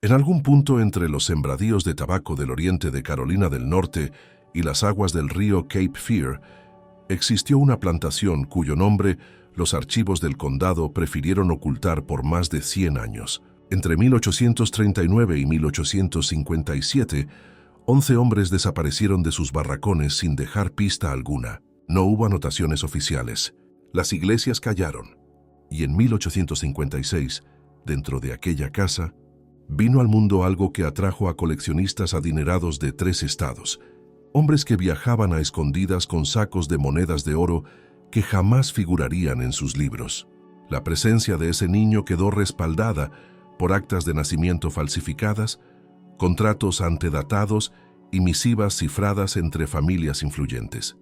En algún punto entre los sembradíos de tabaco del oriente de Carolina del Norte y las aguas del río Cape Fear, existió una plantación cuyo nombre los archivos del condado prefirieron ocultar por más de 100 años. Entre 1839 y 1857, 11 hombres desaparecieron de sus barracones sin dejar pista alguna. No hubo anotaciones oficiales. Las iglesias callaron. Y en 1856, dentro de aquella casa, vino al mundo algo que atrajo a coleccionistas adinerados de 3 estados, hombres que viajaban a escondidas con sacos de monedas de oro que jamás figurarían en sus libros. La presencia de ese niño quedó respaldada por actas de nacimiento falsificadas, contratos antedatados y misivas cifradas entre familias influyentes.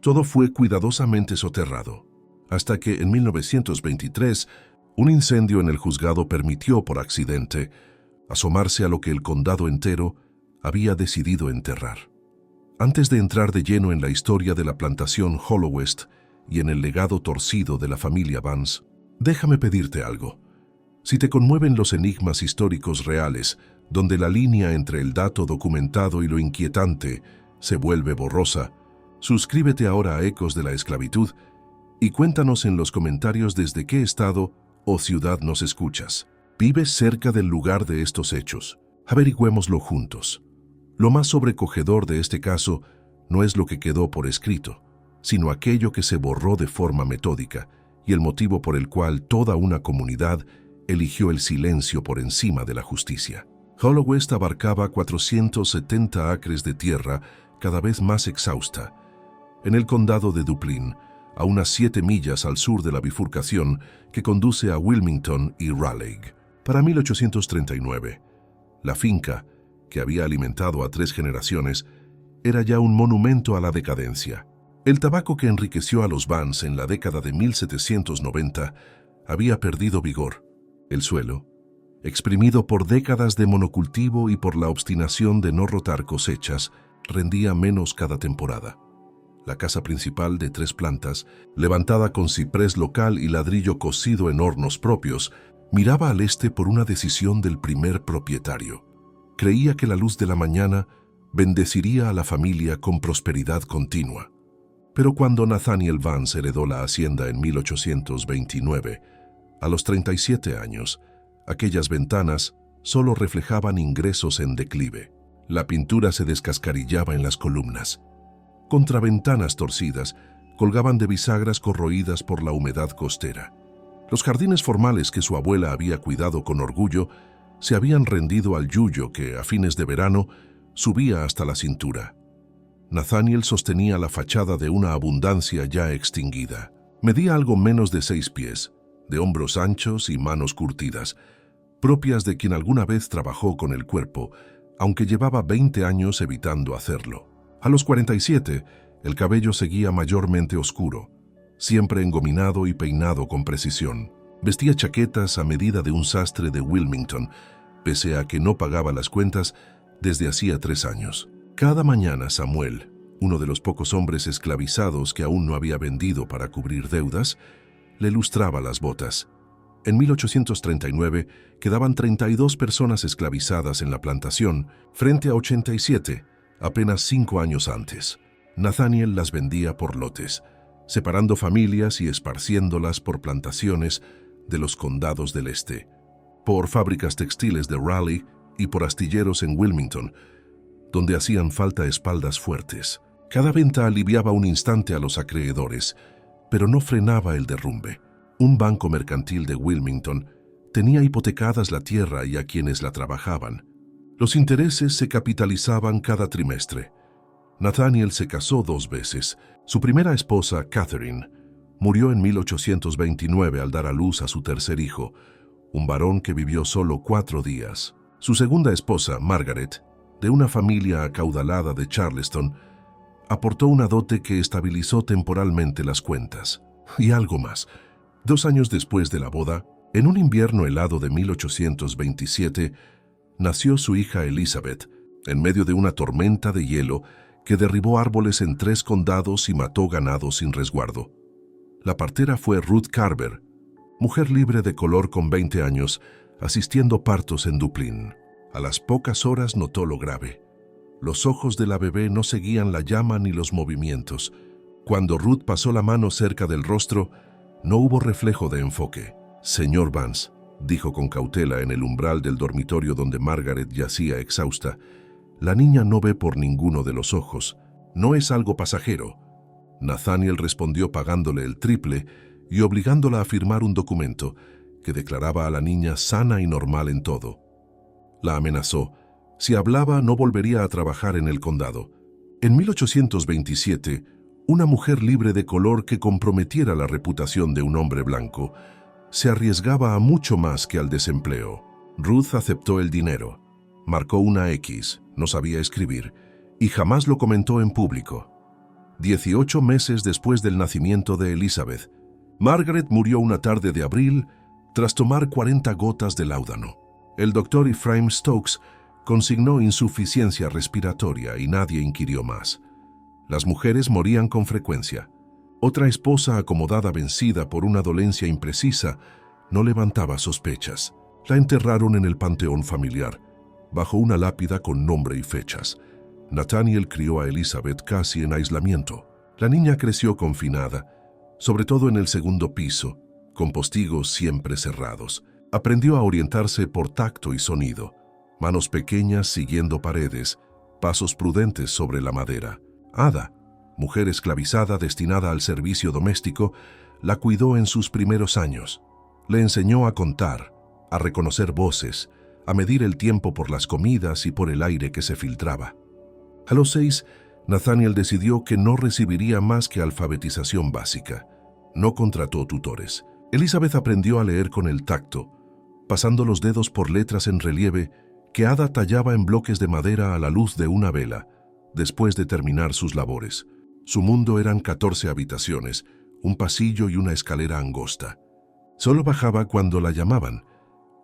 Todo fue cuidadosamente soterrado, hasta que en 1923 un incendio en el juzgado permitió por accidente asomarse a lo que el condado entero había decidido enterrar. Antes de entrar de lleno en la historia de la plantación Hollowest y en el legado torcido de la familia Vance, déjame pedirte algo. Si te conmueven los enigmas históricos reales, donde la línea entre el dato documentado y lo inquietante se vuelve borrosa, suscríbete ahora a Ecos de la Esclavitud y cuéntanos en los comentarios desde qué estado o ciudad nos escuchas. ¿Vives cerca del lugar de estos hechos? Averigüémoslo juntos. Lo más sobrecogedor de este caso no es lo que quedó por escrito, sino aquello que se borró de forma metódica y el motivo por el cual toda una comunidad eligió el silencio por encima de la justicia. Hollowest abarcaba 470 acres de tierra cada vez más exhausta, en el condado de Duplin, a unas 7 millas al sur de la bifurcación que conduce a Wilmington y Raleigh. Para 1839, la finca, que había alimentado a 3 generaciones, era ya un monumento a la decadencia. El tabaco que enriqueció a los Vance en la década de 1790 había perdido vigor. El suelo, exprimido por décadas de monocultivo y por la obstinación de no rotar cosechas, rendía menos cada temporada. La casa principal de 3 plantas, levantada con ciprés local y ladrillo cocido en hornos propios, miraba al este por una decisión del primer propietario. Creía que la luz de la mañana bendeciría a la familia con prosperidad continua. Pero cuando Nathaniel Vance heredó la hacienda en 1829, a los 37 años, aquellas ventanas solo reflejaban ingresos en declive. La pintura se descascarillaba en las columnas. Contraventanas torcidas colgaban de bisagras corroídas por la humedad costera. Los jardines formales que su abuela había cuidado con orgullo se habían rendido al yuyo que, a fines de verano, subía hasta la cintura. Nathaniel sostenía la fachada de una abundancia ya extinguida. Medía algo menos de 6 pies, de hombros anchos y manos curtidas, propias de quien alguna vez trabajó con el cuerpo, aunque llevaba 20 años evitando hacerlo. A los 47, el cabello seguía mayormente oscuro, siempre engominado y peinado con precisión. Vestía chaquetas a medida de un sastre de Wilmington, pese a que no pagaba las cuentas desde hacía 3 años. Cada mañana Samuel, uno de los pocos hombres esclavizados que aún no había vendido para cubrir deudas, le lustraba las botas. En 1839 quedaban 32 personas esclavizadas en la plantación, frente a 87, apenas 5 años antes. Nathaniel las vendía por lotes, separando familias y esparciéndolas por plantaciones de los condados del este, por fábricas textiles de Raleigh y por astilleros en Wilmington, donde hacían falta espaldas fuertes. Cada venta aliviaba un instante a los acreedores, pero no frenaba el derrumbe. Un banco mercantil de Wilmington tenía hipotecadas la tierra y a quienes la trabajaban. Los intereses se capitalizaban cada trimestre. Nathaniel se casó 2 veces. Su primera esposa, Catherine, murió en 1829 al dar a luz a su tercer hijo, un varón que vivió solo 4 días. Su segunda esposa, Margaret, de una familia acaudalada de Charleston, aportó una dote que estabilizó temporalmente las cuentas. Y algo más. 2 años después de la boda, en un invierno helado de 1827, nació su hija Elizabeth, en medio de una tormenta de hielo que derribó árboles en 3 condados y mató ganado sin resguardo. La partera fue Ruth Carver, mujer libre de color con 20 años, asistiendo partos en Duplin. A las pocas horas notó lo grave. Los ojos de la bebé no seguían la llama ni los movimientos. Cuando Ruth pasó la mano cerca del rostro, no hubo reflejo de enfoque. «Señor Vance», dijo con cautela en el umbral del dormitorio donde Margaret yacía exhausta, «la niña no ve por ninguno de los ojos. No es algo pasajero». Nathaniel respondió pagándole el triple y obligándola a firmar un documento que declaraba a la niña sana y normal en todo. La amenazó. Si hablaba, no volvería a trabajar en el condado. En 1827, una mujer libre de color que comprometiera la reputación de un hombre blanco se arriesgaba a mucho más que al desempleo. Ruth aceptó el dinero, marcó una X, no sabía escribir, y jamás lo comentó en público. 18 meses después del nacimiento de Elizabeth, Margaret murió una tarde de abril tras tomar 40 gotas de láudano. El doctor Ephraim Stokes consignó insuficiencia respiratoria y nadie inquirió más. Las mujeres morían con frecuencia. Otra esposa acomodada vencida por una dolencia imprecisa no levantaba sospechas. La enterraron en el panteón familiar, bajo una lápida con nombre y fechas. Nathaniel crió a Elizabeth casi en aislamiento. La niña creció confinada, sobre todo en el segundo piso, con postigos siempre cerrados. Aprendió a orientarse por tacto y sonido, manos pequeñas siguiendo paredes, pasos prudentes sobre la madera. Ada, mujer esclavizada destinada al servicio doméstico, la cuidó en sus primeros años. Le enseñó a contar, a reconocer voces, a medir el tiempo por las comidas y por el aire que se filtraba. A los 6, Nathaniel decidió que no recibiría más que alfabetización básica. No contrató tutores. Elizabeth aprendió a leer con el tacto, pasando los dedos por letras en relieve que Ada tallaba en bloques de madera a la luz de una vela, después de terminar sus labores. Su mundo eran 14 habitaciones, un pasillo y una escalera angosta. Solo bajaba cuando la llamaban.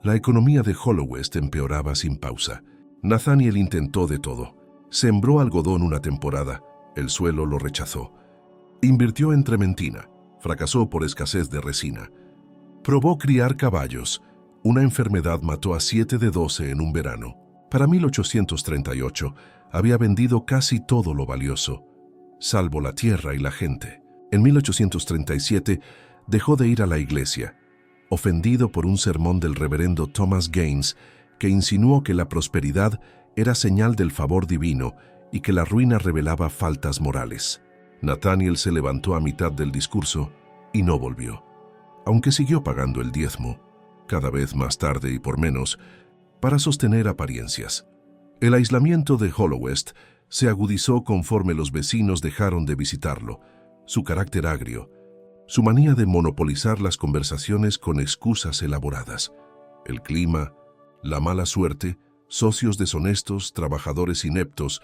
La economía de Hollowest empeoraba sin pausa. Nathaniel intentó de todo. Sembró algodón una temporada, el suelo lo rechazó. Invirtió en trementina, fracasó por escasez de resina. Probó criar caballos. Una enfermedad mató a 7 de 12 en un verano. Para 1838 había vendido casi todo lo valioso, salvo la tierra y la gente. En 1837 dejó de ir a la iglesia, ofendido por un sermón del reverendo Thomas Gaines que insinuó que la prosperidad era señal del favor divino y que la ruina revelaba faltas morales. Nathaniel se levantó a mitad del discurso y no volvió, aunque siguió pagando el diezmo, cada vez más tarde y por menos, para sostener apariencias. El aislamiento de Hollowest se agudizó conforme los vecinos dejaron de visitarlo, su carácter agrio, su manía de monopolizar las conversaciones con excusas elaboradas, el clima, la mala suerte, socios deshonestos, trabajadores ineptos,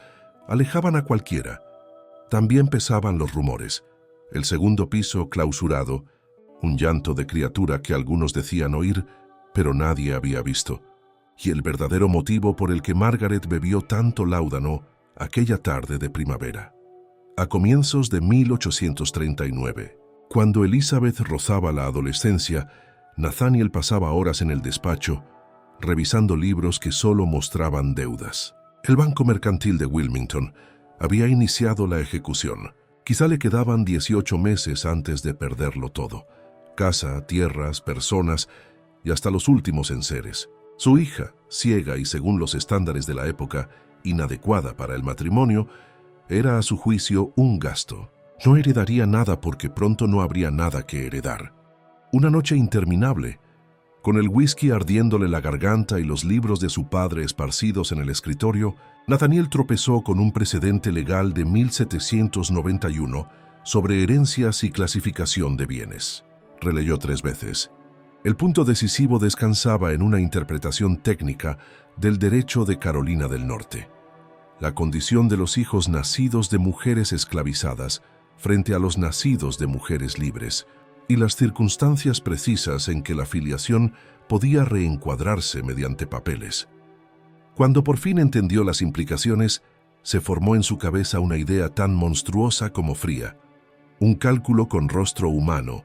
alejaban a cualquiera. También pesaban los rumores, el segundo piso clausurado, un llanto de criatura que algunos decían oír, pero nadie había visto, y el verdadero motivo por el que Margaret bebió tanto láudano aquella tarde de primavera. A comienzos de 1839, cuando Elizabeth rozaba la adolescencia, Nathaniel pasaba horas en el despacho, revisando libros que solo mostraban deudas. El Banco Mercantil de Wilmington había iniciado la ejecución. Quizá le quedaban 18 meses antes de perderlo todo. Casa, tierras, personas y hasta los últimos enseres. Su hija, ciega y según los estándares de la época, inadecuada para el matrimonio, era a su juicio un gasto. No heredaría nada porque pronto no habría nada que heredar. Una noche interminable, con el whisky ardiéndole la garganta y los libros de su padre esparcidos en el escritorio, Nathaniel tropezó con un precedente legal de 1791 sobre herencias y clasificación de bienes. Releyó 3 veces. El punto decisivo descansaba en una interpretación técnica del derecho de Carolina del Norte. La condición de los hijos nacidos de mujeres esclavizadas frente a los nacidos de mujeres libres, y las circunstancias precisas en que la filiación podía reencuadrarse mediante papeles. Cuando por fin entendió las implicaciones, se formó en su cabeza una idea tan monstruosa como fría, un cálculo con rostro humano.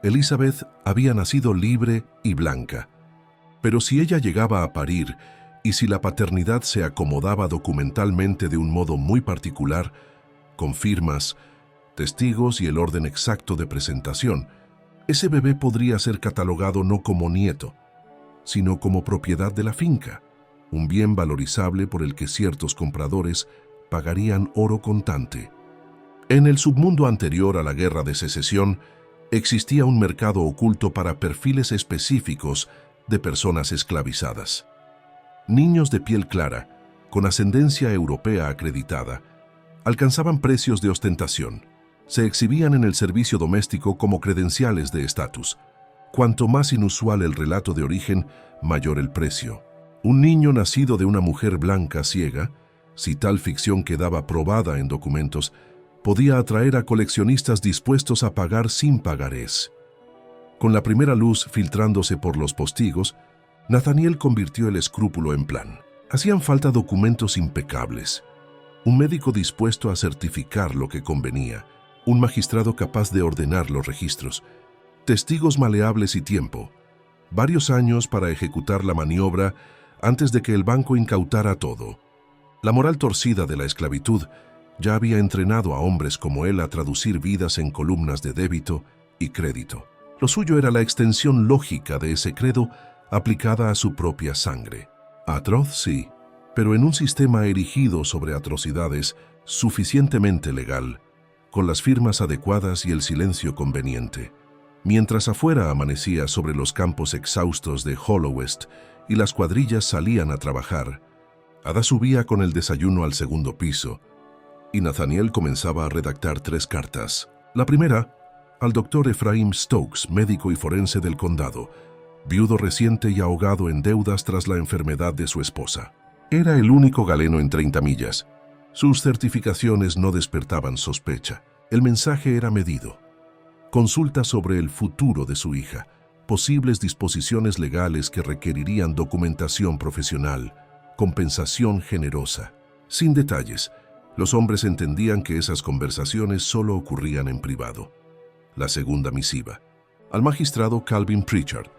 Elizabeth había nacido libre y blanca, pero si ella llegaba a parir, Y si la paternidad se acomodaba documentalmente de un modo muy particular, con firmas, testigos y el orden exacto de presentación, ese bebé podría ser catalogado no como nieto, sino como propiedad de la finca, un bien valorizable por el que ciertos compradores pagarían oro contante. En el submundo anterior a la Guerra de Secesión, existía un mercado oculto para perfiles específicos de personas esclavizadas. Niños de piel clara, con ascendencia europea acreditada, alcanzaban precios de ostentación. Se exhibían en el servicio doméstico como credenciales de estatus. Cuanto más inusual el relato de origen, mayor el precio. Un niño nacido de una mujer blanca ciega, si tal ficción quedaba probada en documentos, podía atraer a coleccionistas dispuestos a pagar sin pagarés. Con la primera luz filtrándose por los postigos, Nathaniel convirtió el escrúpulo en plan. Hacían falta documentos impecables, un médico dispuesto a certificar lo que convenía, un magistrado capaz de ordenar los registros, testigos maleables y tiempo, varios años para ejecutar la maniobra antes de que el banco incautara todo. La moral torcida de la esclavitud ya había entrenado a hombres como él a traducir vidas en columnas de débito y crédito. Lo suyo era la extensión lógica de ese credo aplicada a su propia sangre. Atroz, sí, pero en un sistema erigido sobre atrocidades suficientemente legal, con las firmas adecuadas y el silencio conveniente. Mientras afuera amanecía sobre los campos exhaustos de Hollowest y las cuadrillas salían a trabajar, Ada subía con el desayuno al segundo piso y Nathaniel comenzaba a redactar 3 cartas. La primera, al doctor Ephraim Stokes, médico y forense del condado, viudo reciente y ahogado en deudas tras la enfermedad de su esposa. Era el único galeno en 30 millas. Sus certificaciones no despertaban sospecha. El mensaje era medido. Consulta sobre el futuro de su hija, posibles disposiciones legales que requerirían documentación profesional, compensación generosa. Sin detalles, los hombres entendían que esas conversaciones solo ocurrían en privado. La segunda misiva, al magistrado Calvin Pritchard,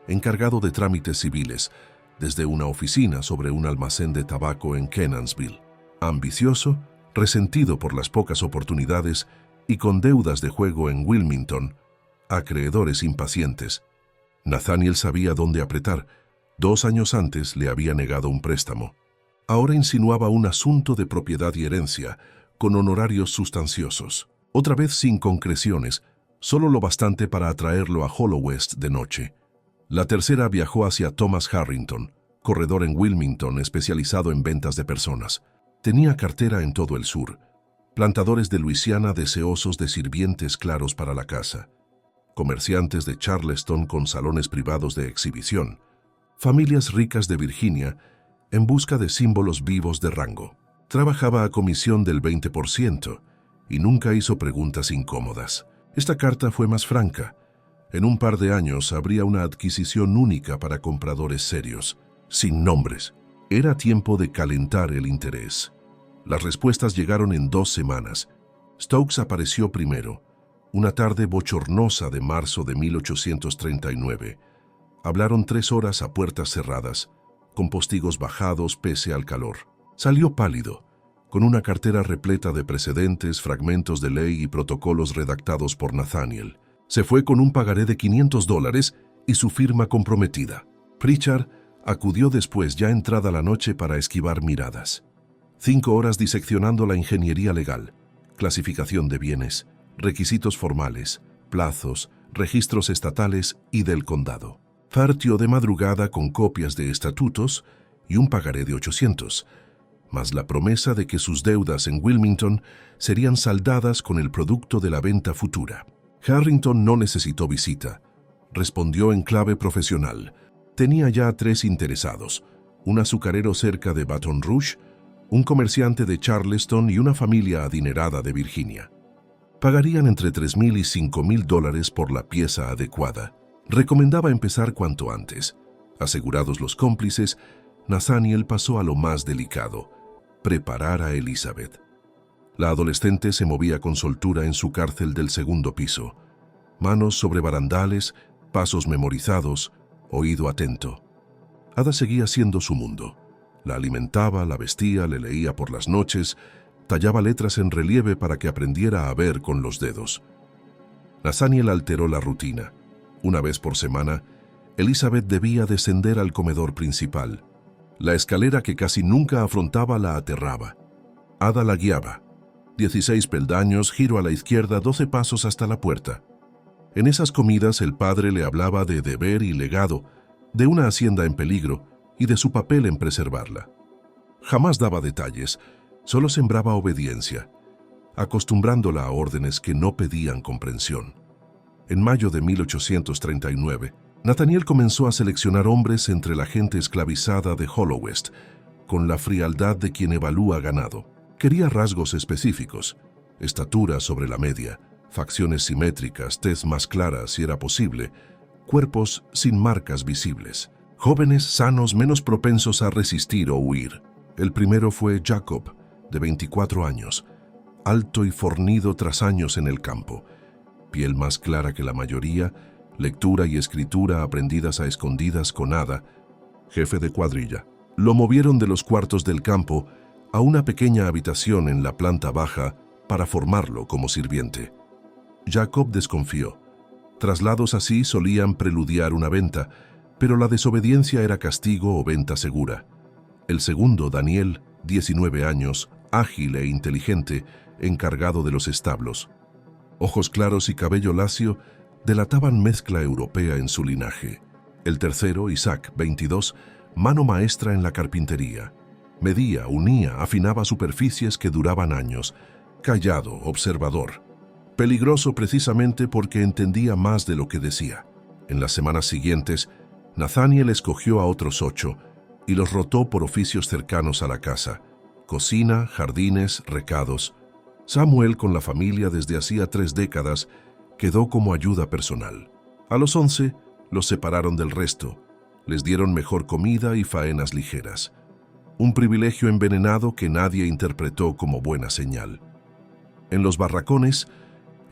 encargado de trámites civiles, desde una oficina sobre un almacén de tabaco en Kenansville. Ambicioso, resentido por las pocas oportunidades y con deudas de juego en Wilmington, acreedores impacientes. Nathaniel sabía dónde apretar. 2 años antes le había negado un préstamo. Ahora insinuaba un asunto de propiedad y herencia, con honorarios sustanciosos. Otra vez sin concreciones, solo lo bastante para atraerlo a Hollowest de noche. La tercera viajó hacia Thomas Harrington, corredor en Wilmington especializado en ventas de personas. Tenía cartera en todo el sur, plantadores de Luisiana deseosos de sirvientes claros para la casa, comerciantes de Charleston con salones privados de exhibición, familias ricas de Virginia en busca de símbolos vivos de rango. Trabajaba a comisión del 20% y nunca hizo preguntas incómodas. Esta carta fue más franca. En un par de años habría una adquisición única para compradores serios, sin nombres. Era tiempo de calentar el interés. Las respuestas llegaron en 2 semanas. Stokes apareció primero, una tarde bochornosa de marzo de 1839. Hablaron 3 horas a puertas cerradas, con postigos bajados pese al calor. Salió pálido, con una cartera repleta de precedentes, fragmentos de ley y protocolos redactados por Nathaniel. Se fue con un pagaré de $500 y su firma comprometida. Pritchard acudió después, ya entrada la noche, para esquivar miradas. 5 horas diseccionando la ingeniería legal, clasificación de bienes, requisitos formales, plazos, registros estatales y del condado. Partió de madrugada con copias de estatutos y un pagaré de $800, más la promesa de que sus deudas en Wilmington serían saldadas con el producto de la venta futura. Harrington no necesitó visita. Respondió en clave profesional. Tenía ya 3 interesados, un azucarero cerca de Baton Rouge, un comerciante de Charleston y una familia adinerada de Virginia. Pagarían entre $3,000 y $5,000 por la pieza adecuada. Recomendaba empezar cuanto antes. Asegurados los cómplices, Nathaniel pasó a lo más delicado: preparar a Elizabeth. La adolescente se movía con soltura en su cárcel del segundo piso. Manos sobre barandales, pasos memorizados, oído atento. Ada seguía siendo su mundo. La alimentaba, la vestía, le leía por las noches, tallaba letras en relieve para que aprendiera a ver con los dedos. Nathaniel alteró la rutina. Una vez por semana, Elizabeth debía descender al comedor principal. La escalera que casi nunca afrontaba la aterraba. Ada la guiaba. 16 peldaños, giro a la izquierda, 12 pasos hasta la puerta. En esas comidas el padre le hablaba de deber y legado, de una hacienda en peligro y de su papel en preservarla. Jamás daba detalles, solo sembraba obediencia, acostumbrándola a órdenes que no pedían comprensión. En mayo de 1839, Nathaniel comenzó a seleccionar hombres entre la gente esclavizada de Hollowest, con la frialdad de quien evalúa ganado. Quería rasgos específicos, estatura sobre la media, facciones simétricas, tez más clara si era posible, cuerpos sin marcas visibles, jóvenes sanos menos propensos a resistir o huir. El primero fue Jacob, de 24 años, alto y fornido tras años en el campo, piel más clara que la mayoría, lectura y escritura aprendidas a escondidas con Ada, jefe de cuadrilla. Lo movieron de los cuartos del campo a una pequeña habitación en la planta baja para formarlo como sirviente. Jacob desconfió. Traslados así solían preludiar una venta, pero la desobediencia era castigo o venta segura. El segundo, Daniel, 19 años, ágil e inteligente, encargado de los establos. Ojos claros y cabello lacio delataban mezcla europea en su linaje. El tercero, Isaac, 22, mano maestra en la carpintería. Medía, unía, afinaba superficies que duraban años. Callado, observador. Peligroso precisamente porque entendía más de lo que decía. En las semanas siguientes, Nathaniel escogió a otros 8 y los rotó por oficios cercanos a la casa. Cocina, jardines, recados. Samuel, con la familia desde hacía 3 décadas, quedó como ayuda personal. A los 11, los separaron del resto. Les dieron mejor comida y faenas ligeras. Un privilegio envenenado que nadie interpretó como buena señal. En los barracones,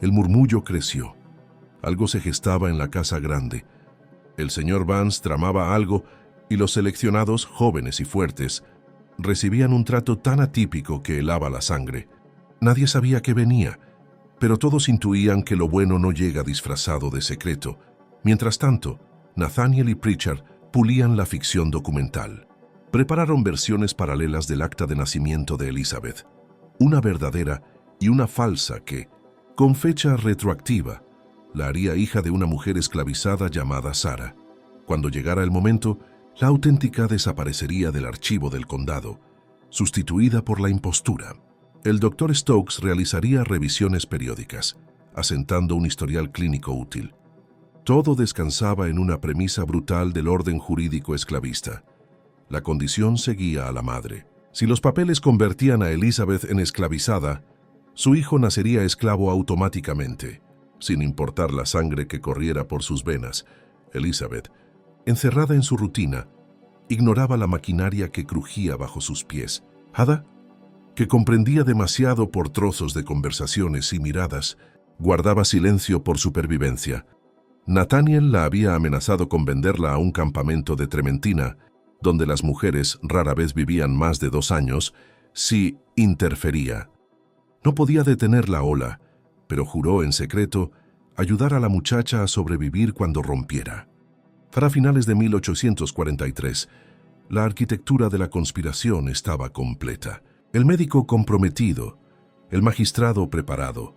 el murmullo creció. Algo se gestaba en la casa grande. El señor Vance tramaba algo y los seleccionados, jóvenes y fuertes, recibían un trato tan atípico que helaba la sangre. Nadie sabía qué venía, pero todos intuían que lo bueno no llega disfrazado de secreto. Mientras tanto, Nathaniel y Pritchard pulían la ficción documental. Prepararon versiones paralelas del acta de nacimiento de Elizabeth, una verdadera y una falsa que, con fecha retroactiva, la haría hija de una mujer esclavizada llamada Sarah. Cuando llegara el momento, la auténtica desaparecería del archivo del condado, sustituida por la impostura. El Dr. Stokes realizaría revisiones periódicas, asentando un historial clínico útil. Todo descansaba en una premisa brutal del orden jurídico esclavista. La condición seguía a la madre. Si los papeles convertían a Elizabeth en esclavizada, su hijo nacería esclavo automáticamente, sin importar la sangre que corriera por sus venas. Elizabeth, encerrada en su rutina, ignoraba la maquinaria que crujía bajo sus pies. Ada, que comprendía demasiado por trozos de conversaciones y miradas, guardaba silencio por supervivencia. Nathaniel la había amenazado con venderla a un campamento de Trementina, donde las mujeres rara vez vivían más de 2 años, si interfería. No podía detener la ola, pero juró en secreto ayudar a la muchacha a sobrevivir cuando rompiera. Para finales de 1843, la arquitectura de la conspiración estaba completa. El médico comprometido, el magistrado preparado,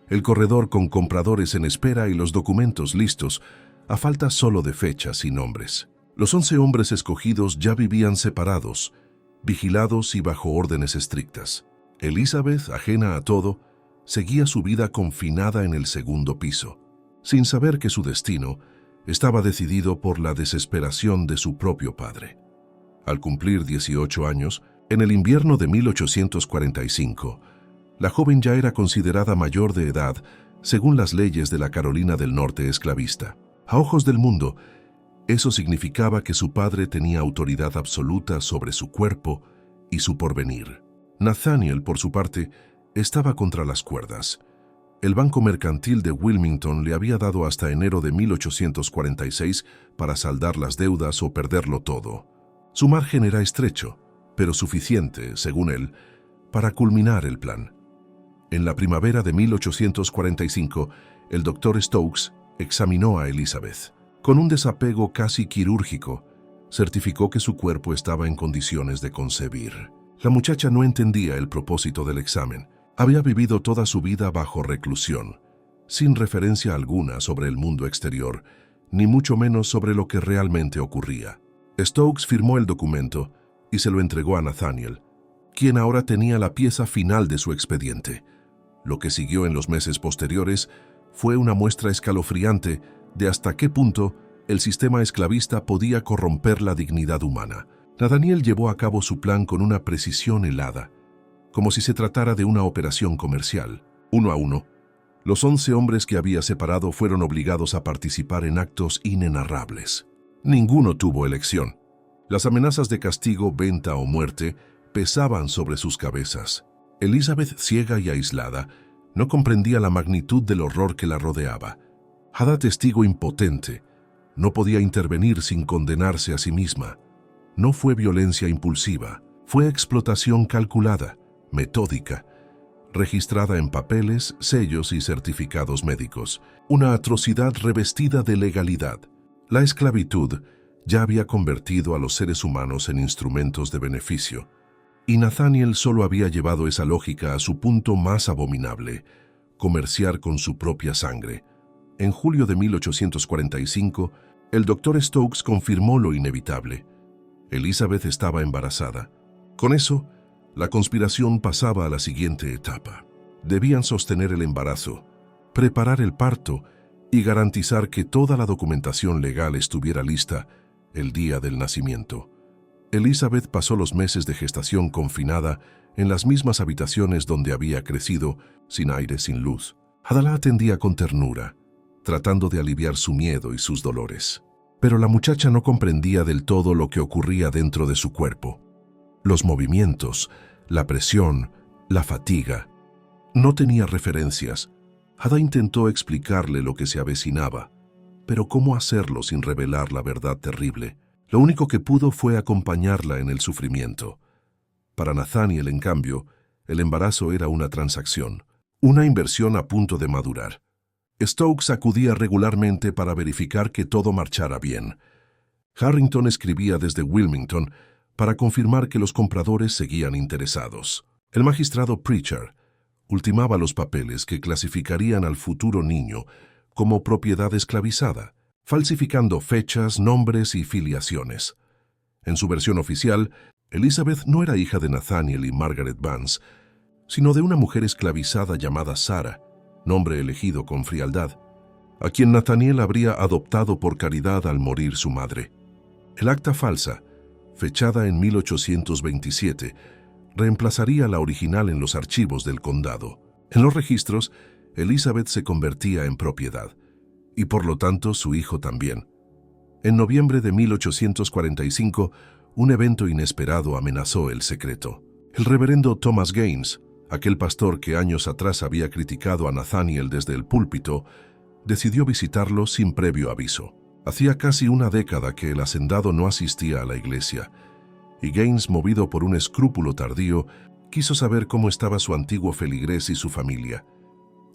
el corredor con compradores en espera y los documentos listos, a falta solo de fechas y nombres. Los 11 hombres escogidos ya vivían separados, vigilados y bajo órdenes estrictas. Elizabeth, ajena a todo, seguía su vida confinada en el segundo piso, sin saber que su destino estaba decidido por la desesperación de su propio padre. Al cumplir 18 años, en el invierno de 1845, la joven ya era considerada mayor de edad según las leyes de la Carolina del Norte esclavista. A ojos del mundo, eso significaba que su padre tenía autoridad absoluta sobre su cuerpo y su porvenir. Nathaniel, por su parte, estaba contra las cuerdas. El Banco Mercantil de Wilmington le había dado hasta enero de 1846 para saldar las deudas o perderlo todo. Su margen era estrecho, pero suficiente, según él, para culminar el plan. En la primavera de 1845, el doctor Stokes examinó a Elizabeth. Con un desapego casi quirúrgico, certificó que su cuerpo estaba en condiciones de concebir. La muchacha no entendía el propósito del examen. Había vivido toda su vida bajo reclusión, sin referencia alguna sobre el mundo exterior, ni mucho menos sobre lo que realmente ocurría. Stokes firmó el documento y se lo entregó a Nathaniel, quien ahora tenía la pieza final de su expediente. Lo que siguió en los meses posteriores fue una muestra escalofriante de hasta qué punto el sistema esclavista podía corromper la dignidad humana. Nathaniel llevó a cabo su plan con una precisión helada, como si se tratara de una operación comercial. Uno a uno, los 11 hombres que había separado fueron obligados a participar en actos inenarrables. Ninguno tuvo elección. Las amenazas de castigo, venta o muerte pesaban sobre sus cabezas. Elizabeth, ciega y aislada, no comprendía la magnitud del horror que la rodeaba. Ada, testigo impotente, no podía intervenir sin condenarse a sí misma. No fue violencia impulsiva, fue explotación calculada, metódica, registrada en papeles, sellos y certificados médicos. Una atrocidad revestida de legalidad. La esclavitud ya había convertido a los seres humanos en instrumentos de beneficio, y Nathaniel solo había llevado esa lógica a su punto más abominable: comerciar con su propia sangre. En julio de 1845, el doctor Stokes confirmó lo inevitable. Elizabeth estaba embarazada. Con eso, la conspiración pasaba a la siguiente etapa. Debían sostener el embarazo, preparar el parto y garantizar que toda la documentación legal estuviera lista el día del nacimiento. Elizabeth pasó los meses de gestación confinada en las mismas habitaciones donde había crecido, sin aire, sin luz. Ada la atendía con ternura, tratando de aliviar su miedo y sus dolores. Pero la muchacha no comprendía del todo lo que ocurría dentro de su cuerpo. Los movimientos, la presión, la fatiga. No tenía referencias. Ada intentó explicarle lo que se avecinaba, pero ¿cómo hacerlo sin revelar la verdad terrible? Lo único que pudo fue acompañarla en el sufrimiento. Para Nathaniel, en cambio, el embarazo era una transacción, una inversión a punto de madurar. Stokes acudía regularmente para verificar que todo marchara bien. Harrington escribía desde Wilmington para confirmar que los compradores seguían interesados. El magistrado Pritchard ultimaba los papeles que clasificarían al futuro niño como propiedad esclavizada, falsificando fechas, nombres y filiaciones. En su versión oficial, Elizabeth no era hija de Nathaniel y Margaret Vance, sino de una mujer esclavizada llamada Sarah, nombre elegido con frialdad, a quien Nathaniel habría adoptado por caridad al morir su madre. El acta falsa, fechada en 1827, reemplazaría la original en los archivos del condado. En los registros, Elizabeth se convertía en propiedad, y por lo tanto su hijo también. En noviembre de 1845, un evento inesperado amenazó el secreto. El reverendo Thomas Gaines, aquel pastor que años atrás había criticado a Nathaniel desde el púlpito, decidió visitarlo sin previo aviso. Hacía casi una década que el hacendado no asistía a la iglesia, y Gaines, movido por un escrúpulo tardío, quiso saber cómo estaba su antiguo feligrés y su familia.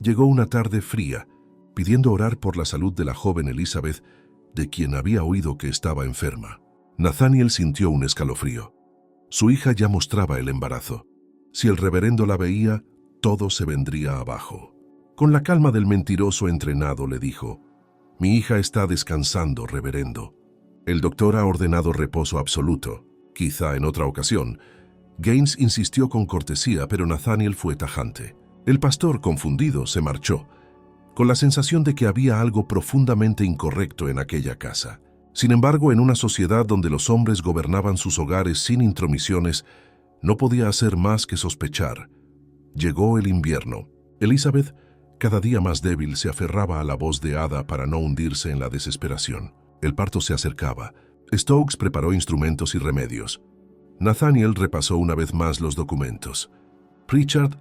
Llegó una tarde fría, pidiendo orar por la salud de la joven Elizabeth, de quien había oído que estaba enferma. Nathaniel sintió un escalofrío. Su hija ya mostraba el embarazo. Si el reverendo la veía, todo se vendría abajo. Con la calma del mentiroso entrenado le dijo: «Mi hija está descansando, reverendo». El doctor ha ordenado reposo absoluto. Quizá en otra ocasión. Gaines insistió con cortesía, pero Nathaniel fue tajante. El pastor, confundido, se marchó, con la sensación de que había algo profundamente incorrecto en aquella casa. Sin embargo, en una sociedad donde los hombres gobernaban sus hogares sin intromisiones, no podía hacer más que sospechar. Llegó el invierno. Elizabeth, cada día más débil, se aferraba a la voz de Ada para no hundirse en la desesperación. El parto se acercaba. Stokes preparó instrumentos y remedios. Nathaniel repasó una vez más los documentos. Pritchard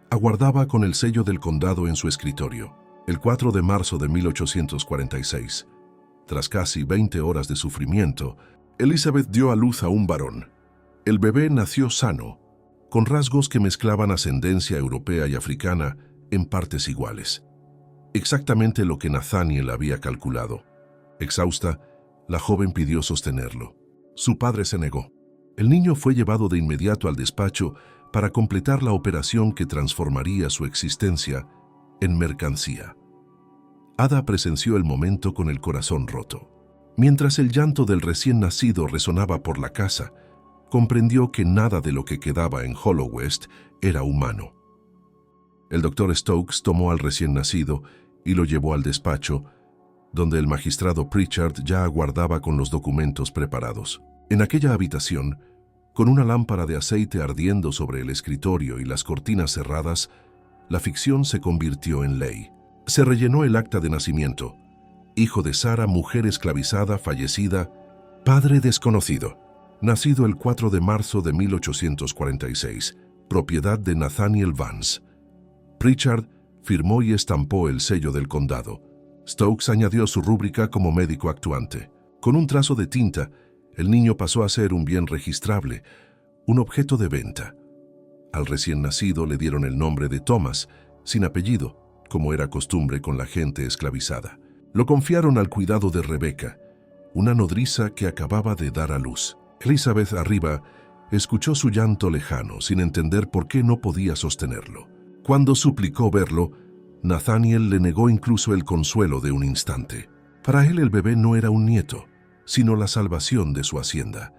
aguardaba con el sello del condado en su escritorio. El 4 de marzo de 1846, tras casi 20 horas de sufrimiento, Elizabeth dio a luz a un varón. El bebé nació sano, con rasgos que mezclaban ascendencia europea y africana en partes iguales. Exactamente lo que Nathaniel había calculado. Exhausta, la joven pidió sostenerlo. Su padre se negó. El niño fue llevado de inmediato al despacho para completar la operación que transformaría su existencia en mercancía. Ada presenció el momento con el corazón roto. Mientras el llanto del recién nacido resonaba por la casa, comprendió que nada de lo que quedaba en Hollow West era humano. El doctor Stokes tomó al recién nacido y lo llevó al despacho, donde el magistrado Pritchard ya aguardaba con los documentos preparados. En aquella habitación, con una lámpara de aceite ardiendo sobre el escritorio y las cortinas cerradas, la ficción se convirtió en ley. Se rellenó el acta de nacimiento. Hijo de Sarah, mujer esclavizada, fallecida, padre desconocido. Nacido el 4 de marzo de 1846, propiedad de Nathaniel Vance. Pritchard firmó y estampó el sello del condado. Stokes añadió su rúbrica como médico actuante. Con un trazo de tinta, el niño pasó a ser un bien registrable, un objeto de venta. Al recién nacido le dieron el nombre de Thomas, sin apellido, como era costumbre con la gente esclavizada. Lo confiaron al cuidado de Rebecca, una nodriza que acababa de dar a luz. Elizabeth arriba escuchó su llanto lejano, sin entender por qué no podía sostenerlo. Cuando suplicó verlo, Nathaniel le negó incluso el consuelo de un instante. Para él el bebé no era un nieto, sino la salvación de su hacienda.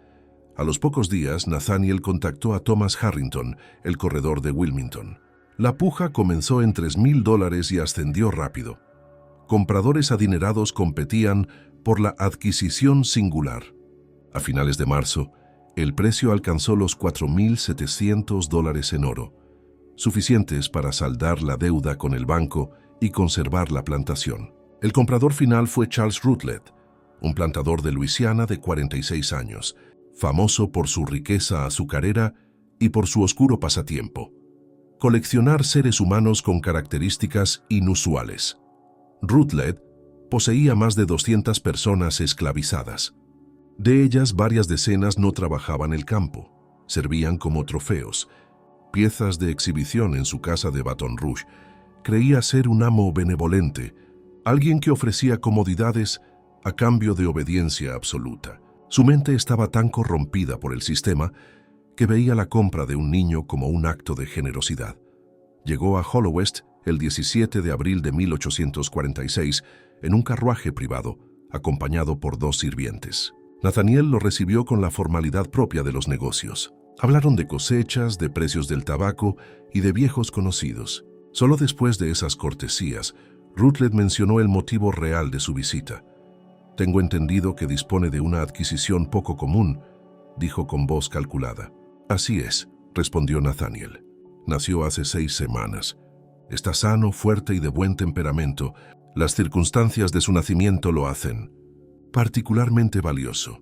A los pocos días, Nathaniel contactó a Thomas Harrington, el corredor de Wilmington. La puja comenzó en $3,000 y ascendió rápido. Compradores adinerados competían por la adquisición singular. A finales de marzo, el precio alcanzó los $4,700 en oro, suficientes para saldar la deuda con el banco y conservar la plantación. El comprador final fue Charles Rutledge, un plantador de Luisiana de 46 años, famoso por su riqueza azucarera y por su oscuro pasatiempo: coleccionar seres humanos con características inusuales. Rutledge poseía más de 200 personas esclavizadas. De ellas, varias decenas no trabajaban el campo, servían como trofeos, piezas de exhibición en su casa de Baton Rouge. Creía ser un amo benevolente, alguien que ofrecía comodidades a cambio de obediencia absoluta. Su mente estaba tan corrompida por el sistema que veía la compra de un niño como un acto de generosidad. Llegó a Hollow West el 17 de abril de 1846 en un carruaje privado, acompañado por 2 sirvientes. Nathaniel lo recibió con la formalidad propia de los negocios. Hablaron de cosechas, de precios del tabaco y de viejos conocidos. Solo después de esas cortesías, Rutledge mencionó el motivo real de su visita. «Tengo entendido que dispone de una adquisición poco común», dijo con voz calculada. «Así es», respondió Nathaniel. «Nació hace 6 semanas. Está sano, fuerte y de buen temperamento. Las circunstancias de su nacimiento lo hacen particularmente valioso».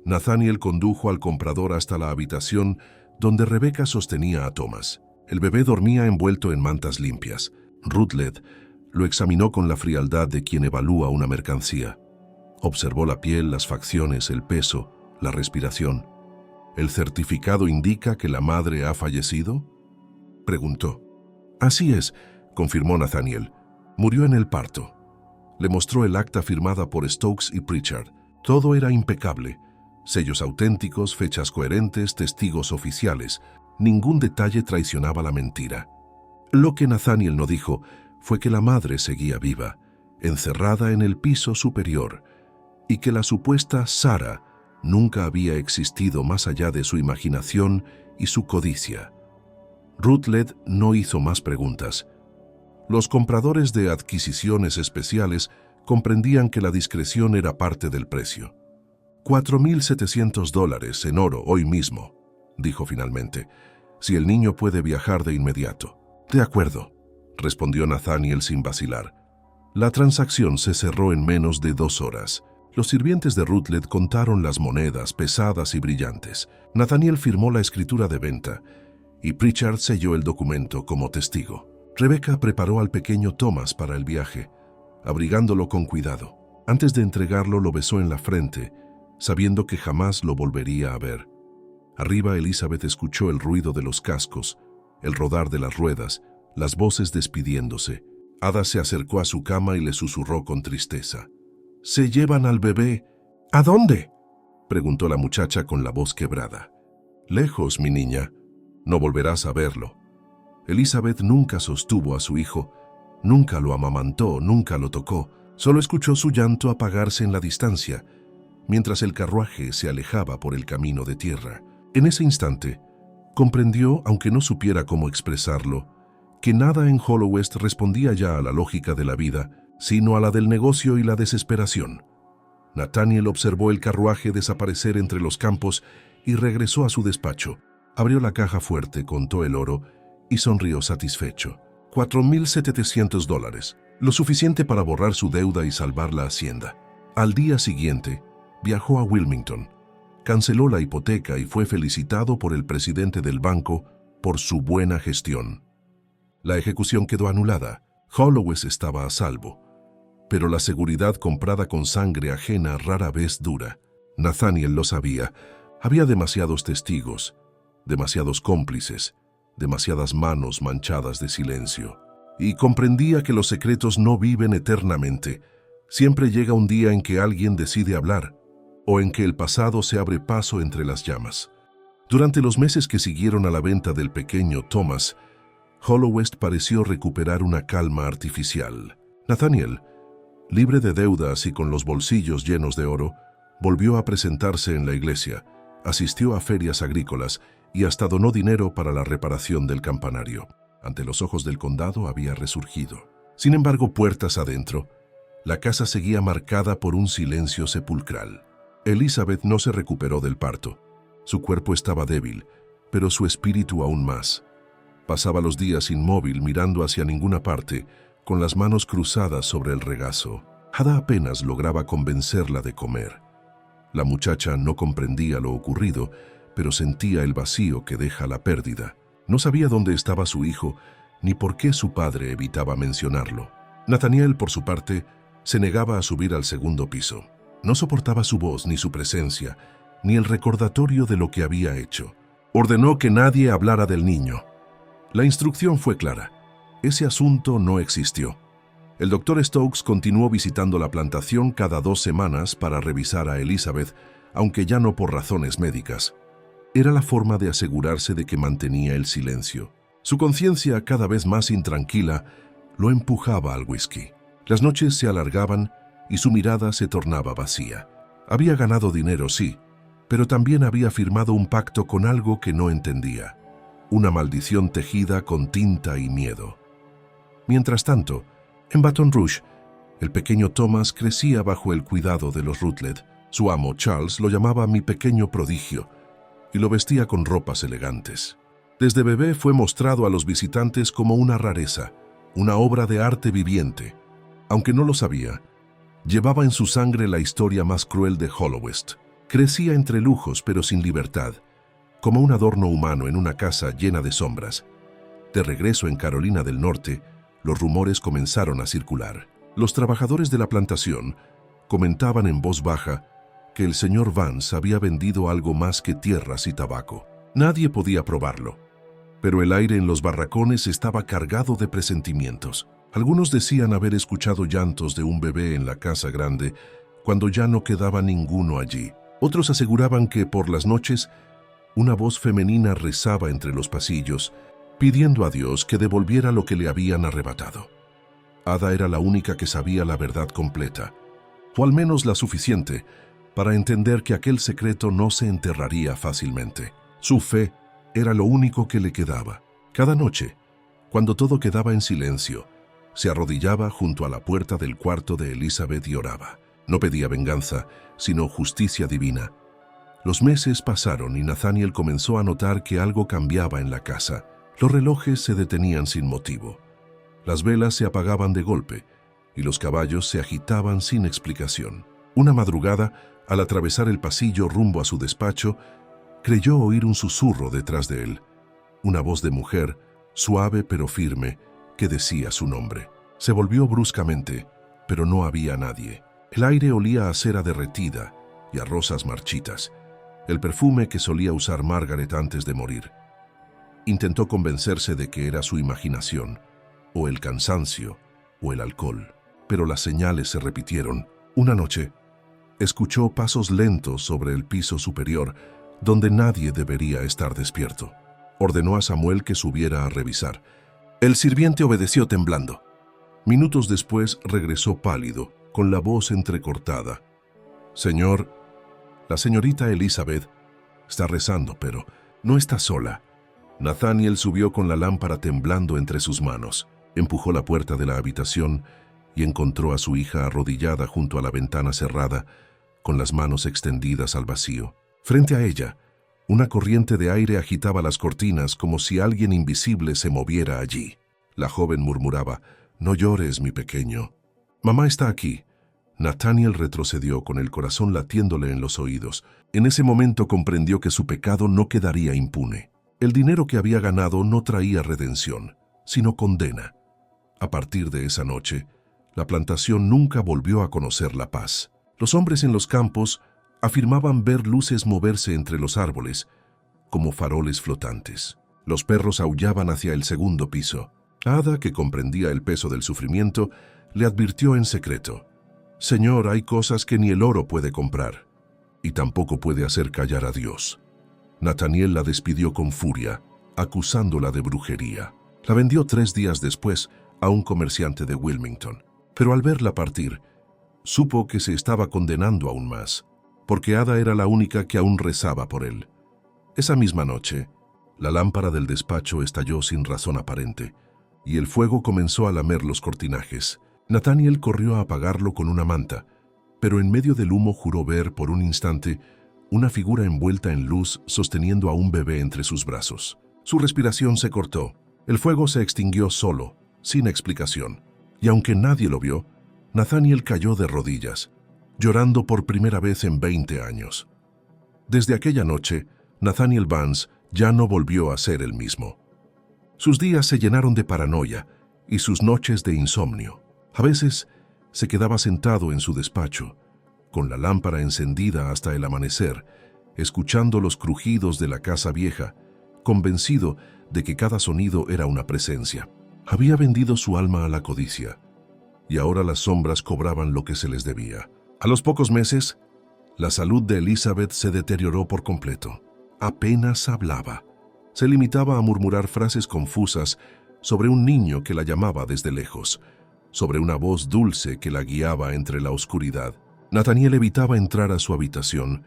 Nathaniel condujo al comprador hasta la habitación donde Rebecca sostenía a Thomas. El bebé dormía envuelto en mantas limpias. Rutledge lo examinó con la frialdad de quien evalúa una mercancía. Observó la piel, las facciones, el peso, la respiración. «¿El certificado indica que la madre ha fallecido?», preguntó. «Así es», confirmó Nathaniel. «Murió en el parto». Le mostró el acta firmada por Stokes y Pritchard. Todo era impecable. Sellos auténticos, fechas coherentes, testigos oficiales. Ningún detalle traicionaba la mentira. Lo que Nathaniel no dijo fue que la madre seguía viva, encerrada en el piso superior, y que la supuesta Sarah nunca había existido más allá de su imaginación y su codicia. Rutledge no hizo más preguntas. Los compradores de adquisiciones especiales comprendían que la discreción era parte del precio. $4,700 en oro hoy mismo, dijo finalmente, si el niño puede viajar de inmediato. «De acuerdo», respondió Nathaniel sin vacilar. La transacción se cerró en menos de 2 horas. Los sirvientes de Rutledge contaron las monedas pesadas y brillantes. Nathaniel firmó la escritura de venta y Pritchard selló el documento como testigo. Rebecca preparó al pequeño Thomas para el viaje, abrigándolo con cuidado. Antes de entregarlo, lo besó en la frente, sabiendo que jamás lo volvería a ver. Arriba, Elizabeth escuchó el ruido de los cascos, el rodar de las ruedas, las voces despidiéndose. Ada se acercó a su cama y le susurró con tristeza. «Se llevan al bebé». «¿A dónde?», preguntó la muchacha con la voz quebrada. «Lejos, mi niña. No volverás a verlo». Elizabeth nunca sostuvo a su hijo, nunca lo amamantó, nunca lo tocó. Solo escuchó su llanto apagarse en la distancia, mientras el carruaje se alejaba por el camino de tierra. En ese instante, comprendió, aunque no supiera cómo expresarlo, que nada en Hollow West respondía ya a la lógica de la vida, sino a la del negocio y la desesperación. Nathaniel observó el carruaje desaparecer entre los campos y regresó a su despacho. Abrió la caja fuerte, contó el oro y sonrió satisfecho. $4,700, lo suficiente para borrar su deuda y salvar la hacienda. Al día siguiente, viajó a Wilmington, canceló la hipoteca y fue felicitado por el presidente del banco por su buena gestión. La ejecución quedó anulada. Hollow West estaba a salvo, pero la seguridad comprada con sangre ajena rara vez dura. Nathaniel lo sabía. Había demasiados testigos, demasiados cómplices, demasiadas manos manchadas de silencio. Y comprendía que los secretos no viven eternamente. Siempre llega un día en que alguien decide hablar, o en que el pasado se abre paso entre las llamas. Durante los meses que siguieron a la venta del pequeño Thomas, Hollow West pareció recuperar una calma artificial. Nathaniel, libre de deudas y con los bolsillos llenos de oro, volvió a presentarse en la iglesia, asistió a ferias agrícolas y hasta donó dinero para la reparación del campanario. Ante los ojos del condado había resurgido. Sin embargo, puertas adentro, la casa seguía marcada por un silencio sepulcral. Elizabeth no se recuperó del parto. Su cuerpo estaba débil, pero su espíritu aún más. Pasaba los días inmóvil, mirando hacia ninguna parte, con las manos cruzadas sobre el regazo. Ada apenas lograba convencerla de comer. La muchacha no comprendía lo ocurrido, pero sentía el vacío que deja la pérdida. No sabía dónde estaba su hijo, ni por qué su padre evitaba mencionarlo. Nathaniel, por su parte, se negaba a subir al segundo piso. No soportaba su voz, ni su presencia, ni el recordatorio de lo que había hecho. Ordenó que nadie hablara del niño. La instrucción fue clara. Ese asunto no existió. El doctor Stokes continuó visitando la plantación cada 2 semanas para revisar a Elizabeth, aunque ya no por razones médicas. Era la forma de asegurarse de que mantenía el silencio. Su conciencia, cada vez más intranquila, lo empujaba al whisky. Las noches se alargaban y su mirada se tornaba vacía. Había ganado dinero, sí, pero también había firmado un pacto con algo que no entendía. Una maldición tejida con tinta y miedo. Mientras tanto, en Baton Rouge, el pequeño Thomas crecía bajo el cuidado de los Rutledge. Su amo, Charles, lo llamaba mi pequeño prodigio y lo vestía con ropas elegantes. Desde bebé fue mostrado a los visitantes como una rareza, una obra de arte viviente. Aunque no lo sabía, llevaba en su sangre la historia más cruel de Hollow West. Crecía entre lujos pero sin libertad, como un adorno humano en una casa llena de sombras. De regreso en Carolina del Norte, los rumores comenzaron a circular. Los trabajadores de la plantación comentaban en voz baja que el señor Vance había vendido algo más que tierras y tabaco. Nadie podía probarlo, pero el aire en los barracones estaba cargado de presentimientos. Algunos decían haber escuchado llantos de un bebé en la casa grande cuando ya no quedaba ninguno allí. Otros aseguraban que por las noches una voz femenina rezaba entre los pasillos, pidiendo a Dios que devolviera lo que le habían arrebatado. Ada era la única que sabía la verdad completa, o al menos la suficiente para entender que aquel secreto no se enterraría fácilmente. Su fe era lo único que le quedaba. Cada noche, cuando todo quedaba en silencio, se arrodillaba junto a la puerta del cuarto de Elizabeth y oraba. No pedía venganza, sino justicia divina. Los meses pasaron y Nathaniel comenzó a notar que algo cambiaba en la casa. Los relojes se detenían sin motivo. Las velas se apagaban de golpe y los caballos se agitaban sin explicación. Una madrugada, al atravesar el pasillo rumbo a su despacho, creyó oír un susurro detrás de él. Una voz de mujer, suave pero firme, que decía su nombre. Se volvió bruscamente, pero no había nadie. El aire olía a cera derretida y a rosas marchitas. el perfume que solía usar Margaret antes de morir. Intentó convencerse de que era su imaginación, o el cansancio, o el alcohol, pero las señales se repitieron. Una noche, escuchó pasos lentos sobre el piso superior, donde nadie debería estar despierto. Ordenó a Samuel que subiera a revisar. El sirviente obedeció temblando. Minutos después regresó pálido, con la voz entrecortada. «Señor, la señorita Elizabeth está rezando, pero no está sola». Nathaniel subió con la lámpara temblando entre sus manos. Empujó la puerta de la habitación y encontró a su hija arrodillada junto a la ventana cerrada, con las manos extendidas al vacío. Frente a ella, una corriente de aire agitaba las cortinas como si alguien invisible se moviera allí. La joven murmuraba: «No llores, mi pequeño. Mamá está aquí». Nathaniel retrocedió con el corazón latiéndole en los oídos. En ese momento comprendió que su pecado no quedaría impune. El dinero que había ganado no traía redención, sino condena. A partir de esa noche, la plantación nunca volvió a conocer la paz. Los hombres en los campos afirmaban ver luces moverse entre los árboles, como faroles flotantes. Los perros aullaban hacia el segundo piso. Ada, que comprendía el peso del sufrimiento, le advirtió en secreto: «Señor, hay cosas que ni el oro puede comprar, y tampoco puede hacer callar a Dios». Nathaniel la despidió con furia, acusándola de brujería. La vendió 3 días después a un comerciante de Wilmington. Pero al verla partir, supo que se estaba condenando aún más, porque Ada era la única que aún rezaba por él. Esa misma noche, la lámpara del despacho estalló sin razón aparente, y el fuego comenzó a lamer los cortinajes. Nathaniel corrió a apagarlo con una manta, pero en medio del humo juró ver por un instante una figura envuelta en luz sosteniendo a un bebé entre sus brazos. Su respiración se cortó. El fuego se extinguió solo, sin explicación. Y aunque nadie lo vio, Nathaniel cayó de rodillas, llorando por primera vez en 20 años. Desde aquella noche, Nathaniel Vance ya no volvió a ser el mismo. Sus días se llenaron de paranoia y sus noches de insomnio. A veces se quedaba sentado en su despacho, con la lámpara encendida hasta el amanecer, escuchando los crujidos de la casa vieja, convencido de que cada sonido era una presencia. Había vendido su alma a la codicia, y ahora las sombras cobraban lo que se les debía. A los pocos meses, la salud de Elizabeth se deterioró por completo. Apenas hablaba. Se limitaba a murmurar frases confusas sobre un niño que la llamaba desde lejos, sobre una voz dulce que la guiaba entre la oscuridad. Nathaniel evitaba entrar a su habitación,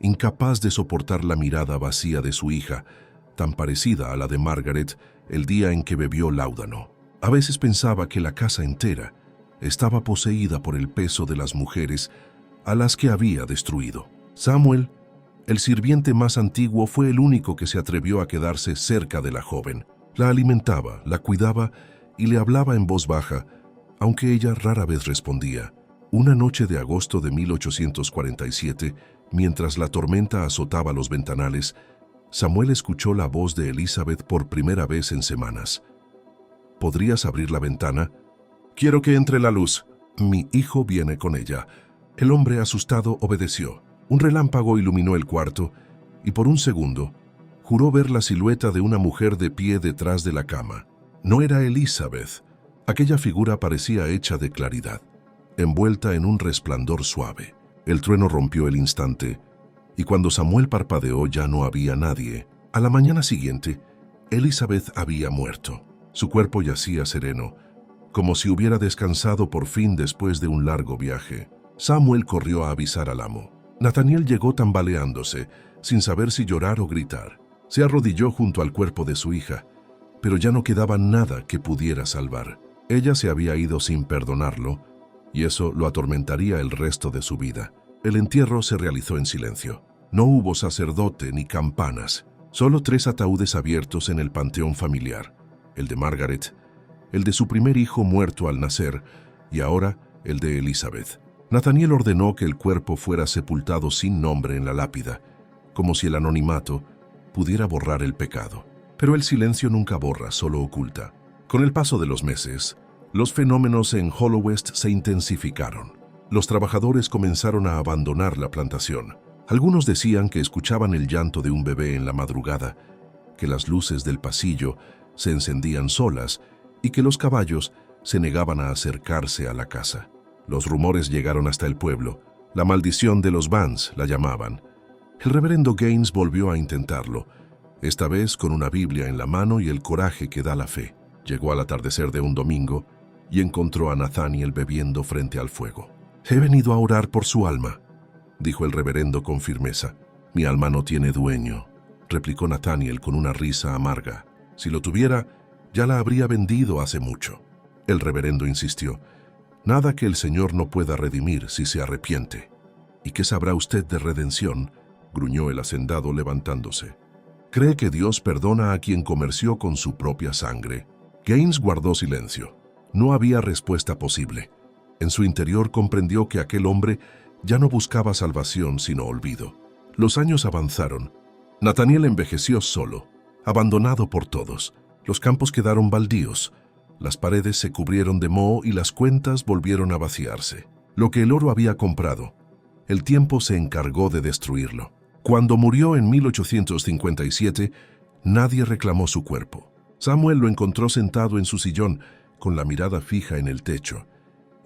incapaz de soportar la mirada vacía de su hija, tan parecida a la de Margaret el día en que bebió láudano. A veces pensaba que la casa entera estaba poseída por el peso de las mujeres a las que había destruido. Samuel, el sirviente más antiguo, fue el único que se atrevió a quedarse cerca de la joven. La alimentaba, la cuidaba y le hablaba en voz baja, aunque ella rara vez respondía. Una noche de agosto de 1847, mientras la tormenta azotaba los ventanales, Samuel escuchó la voz de Elizabeth por primera vez en semanas. «¿Podrías abrir la ventana? Quiero que entre la luz. Mi hijo viene con ella». El hombre asustado obedeció. Un relámpago iluminó el cuarto y por un segundo juró ver la silueta de una mujer de pie detrás de la cama. No era Elizabeth. Aquella figura parecía hecha de claridad, envuelta en un resplandor suave. El trueno rompió el instante, y cuando Samuel parpadeó ya no había nadie. A la mañana siguiente, Elizabeth había muerto. Su cuerpo yacía sereno, como si hubiera descansado por fin después de un largo viaje. Samuel corrió a avisar al amo. Nathaniel llegó tambaleándose, sin saber si llorar o gritar. Se arrodilló junto al cuerpo de su hija, pero ya no quedaba nada que pudiera salvar. Ella se había ido sin perdonarlo, y eso lo atormentaría el resto de su vida. El entierro se realizó en silencio. No hubo sacerdote ni campanas, solo 3 ataúdes abiertos en el panteón familiar: el de Margaret, el de su primer hijo muerto al nacer, y ahora el de Elizabeth. Nathaniel ordenó que el cuerpo fuera sepultado sin nombre en la lápida, como si el anonimato pudiera borrar el pecado. Pero el silencio nunca borra, solo oculta. Con el paso de los meses, los fenómenos en Hollow West se intensificaron. Los trabajadores comenzaron a abandonar la plantación. Algunos decían que escuchaban el llanto de un bebé en la madrugada, que las luces del pasillo se encendían solas y que los caballos se negaban a acercarse a la casa. Los rumores llegaron hasta el pueblo. La maldición de los Vance la llamaban. El reverendo Gaines volvió a intentarlo, esta vez con una Biblia en la mano y el coraje que da la fe. Llegó al atardecer de un domingo y encontró a Nathaniel bebiendo frente al fuego. «He venido a orar por su alma», dijo el reverendo con firmeza. «Mi alma no tiene dueño», replicó Nathaniel con una risa amarga. «Si lo tuviera, ya la habría vendido hace mucho». El reverendo insistió. «Nada que el Señor no pueda redimir si se arrepiente». «¿Y qué sabrá usted de redención?», gruñó el hacendado levantándose. «¿Cree que Dios perdona a quien comerció con su propia sangre?». Gaines guardó silencio. No había respuesta posible. En su interior comprendió que aquel hombre ya no buscaba salvación sino olvido. Los años avanzaron. Nathaniel envejeció solo, abandonado por todos. Los campos quedaron baldíos. Las paredes se cubrieron de moho y las cuentas volvieron a vaciarse. Lo que el oro había comprado, el tiempo se encargó de destruirlo. Cuando murió en 1857, nadie reclamó su cuerpo. Samuel lo encontró sentado en su sillón, con la mirada fija en el techo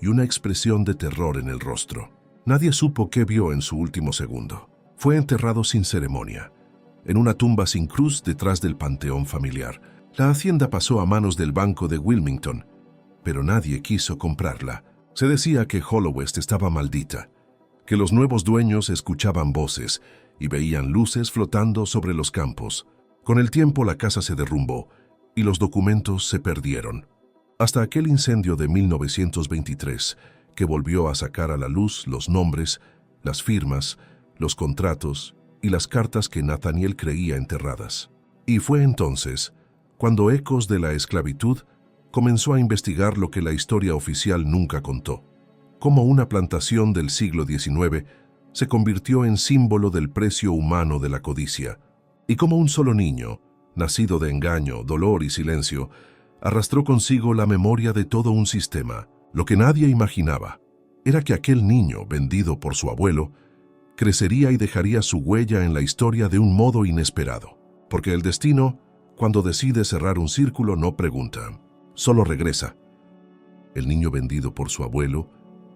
y una expresión de terror en el rostro. Nadie supo qué vio en su último segundo. Fue enterrado sin ceremonia, en una tumba sin cruz detrás del panteón familiar. La hacienda pasó a manos del Banco de Wilmington, pero nadie quiso comprarla. Se decía que Hollowest estaba maldita, que los nuevos dueños escuchaban voces y veían luces flotando sobre los campos. Con el tiempo la casa se derrumbó y los documentos se perdieron. Hasta aquel incendio de 1923, que volvió a sacar a la luz los nombres, las firmas, los contratos y las cartas que Nathaniel creía enterradas. Y fue entonces cuando Ecos de la Esclavitud comenzó a investigar lo que la historia oficial nunca contó: cómo una plantación del siglo XIX se convirtió en símbolo del precio humano de la codicia, y cómo un solo niño, nacido de engaño, dolor y silencio, arrastró consigo la memoria de todo un sistema. Lo que nadie imaginaba era que aquel niño, vendido por su abuelo, crecería y dejaría su huella en la historia de un modo inesperado. Porque el destino, cuando decide cerrar un círculo, no pregunta, solo regresa. El niño vendido por su abuelo,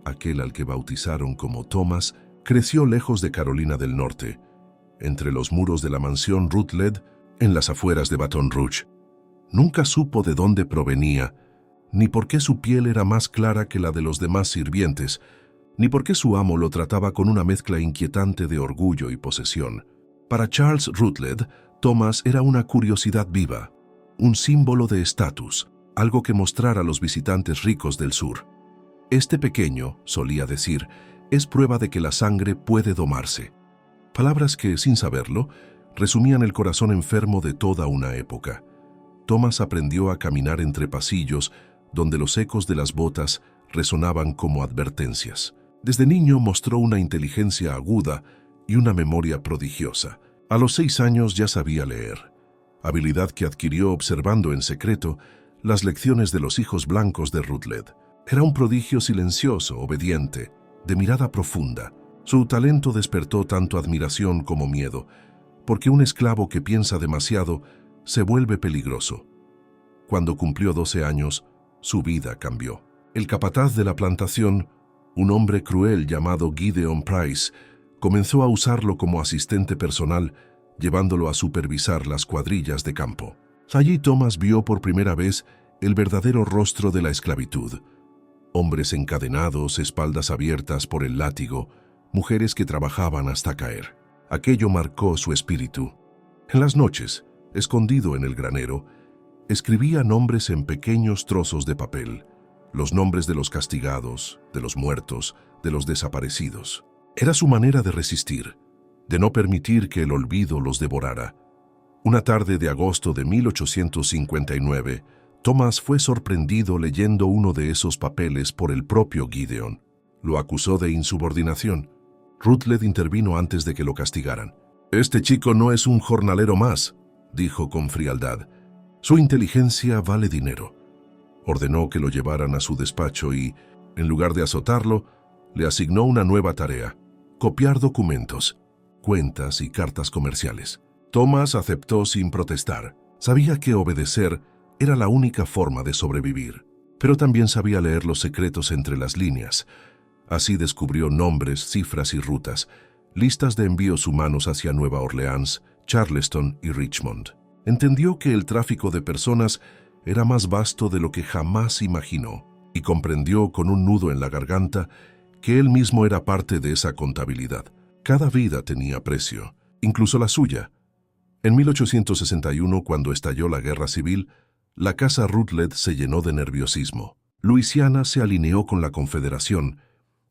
aquel al que bautizaron como Thomas, creció lejos de Carolina del Norte, entre los muros de la mansión Rutledge, en las afueras de Baton Rouge. Nunca supo de dónde provenía, ni por qué su piel era más clara que la de los demás sirvientes, ni por qué su amo lo trataba con una mezcla inquietante de orgullo y posesión. Para Charles Rutledge, Thomas era una curiosidad viva, un símbolo de estatus, algo que mostrar a los visitantes ricos del sur. «Este pequeño», solía decir, «es prueba de que la sangre puede domarse». Palabras que, sin saberlo, resumían el corazón enfermo de toda una época. Thomas aprendió a caminar entre pasillos donde los ecos de las botas resonaban como advertencias. Desde niño mostró una inteligencia aguda y una memoria prodigiosa. A los 6 años ya sabía leer, habilidad que adquirió observando en secreto las lecciones de los hijos blancos de Rutledge. Era un prodigio silencioso, obediente, de mirada profunda. Su talento despertó tanto admiración como miedo, porque un esclavo que piensa demasiado se vuelve peligroso. Cuando cumplió 12 años, su vida cambió. El capataz de la plantación, un hombre cruel llamado Gideon Price, comenzó a usarlo como asistente personal, llevándolo a supervisar las cuadrillas de campo. Allí Thomas vio por primera vez el verdadero rostro de la esclavitud. Hombres encadenados, espaldas abiertas por el látigo, mujeres que trabajaban hasta caer. Aquello marcó su espíritu. En las noches, escondido en el granero, escribía nombres en pequeños trozos de papel, los nombres de los castigados, de los muertos, de los desaparecidos. Era su manera de resistir, de no permitir que el olvido los devorara. Una tarde de agosto de 1859, Thomas fue sorprendido leyendo uno de esos papeles por el propio Gideon. Lo acusó de insubordinación. Rutledge intervino antes de que lo castigaran. «Este chico no es un jornalero más», dijo con frialdad. «Su inteligencia vale dinero». Ordenó que lo llevaran a su despacho y, en lugar de azotarlo, le asignó una nueva tarea: copiar documentos. cuentas y cartas comerciales. Thomas aceptó sin protestar. Sabía que obedecer era la única forma de sobrevivir, pero también sabía leer los secretos entre las líneas. Así descubrió nombres, cifras y rutas, listas de envíos humanos hacia Nueva Orleans, Charleston y Richmond. Entendió que el tráfico de personas era más vasto de lo que jamás imaginó, y comprendió con un nudo en la garganta que él mismo era parte de esa contabilidad. Cada vida tenía precio, incluso la suya. En 1861, cuando estalló la Guerra Civil, la casa Rutledge se llenó de nerviosismo. Luisiana se alineó con la Confederación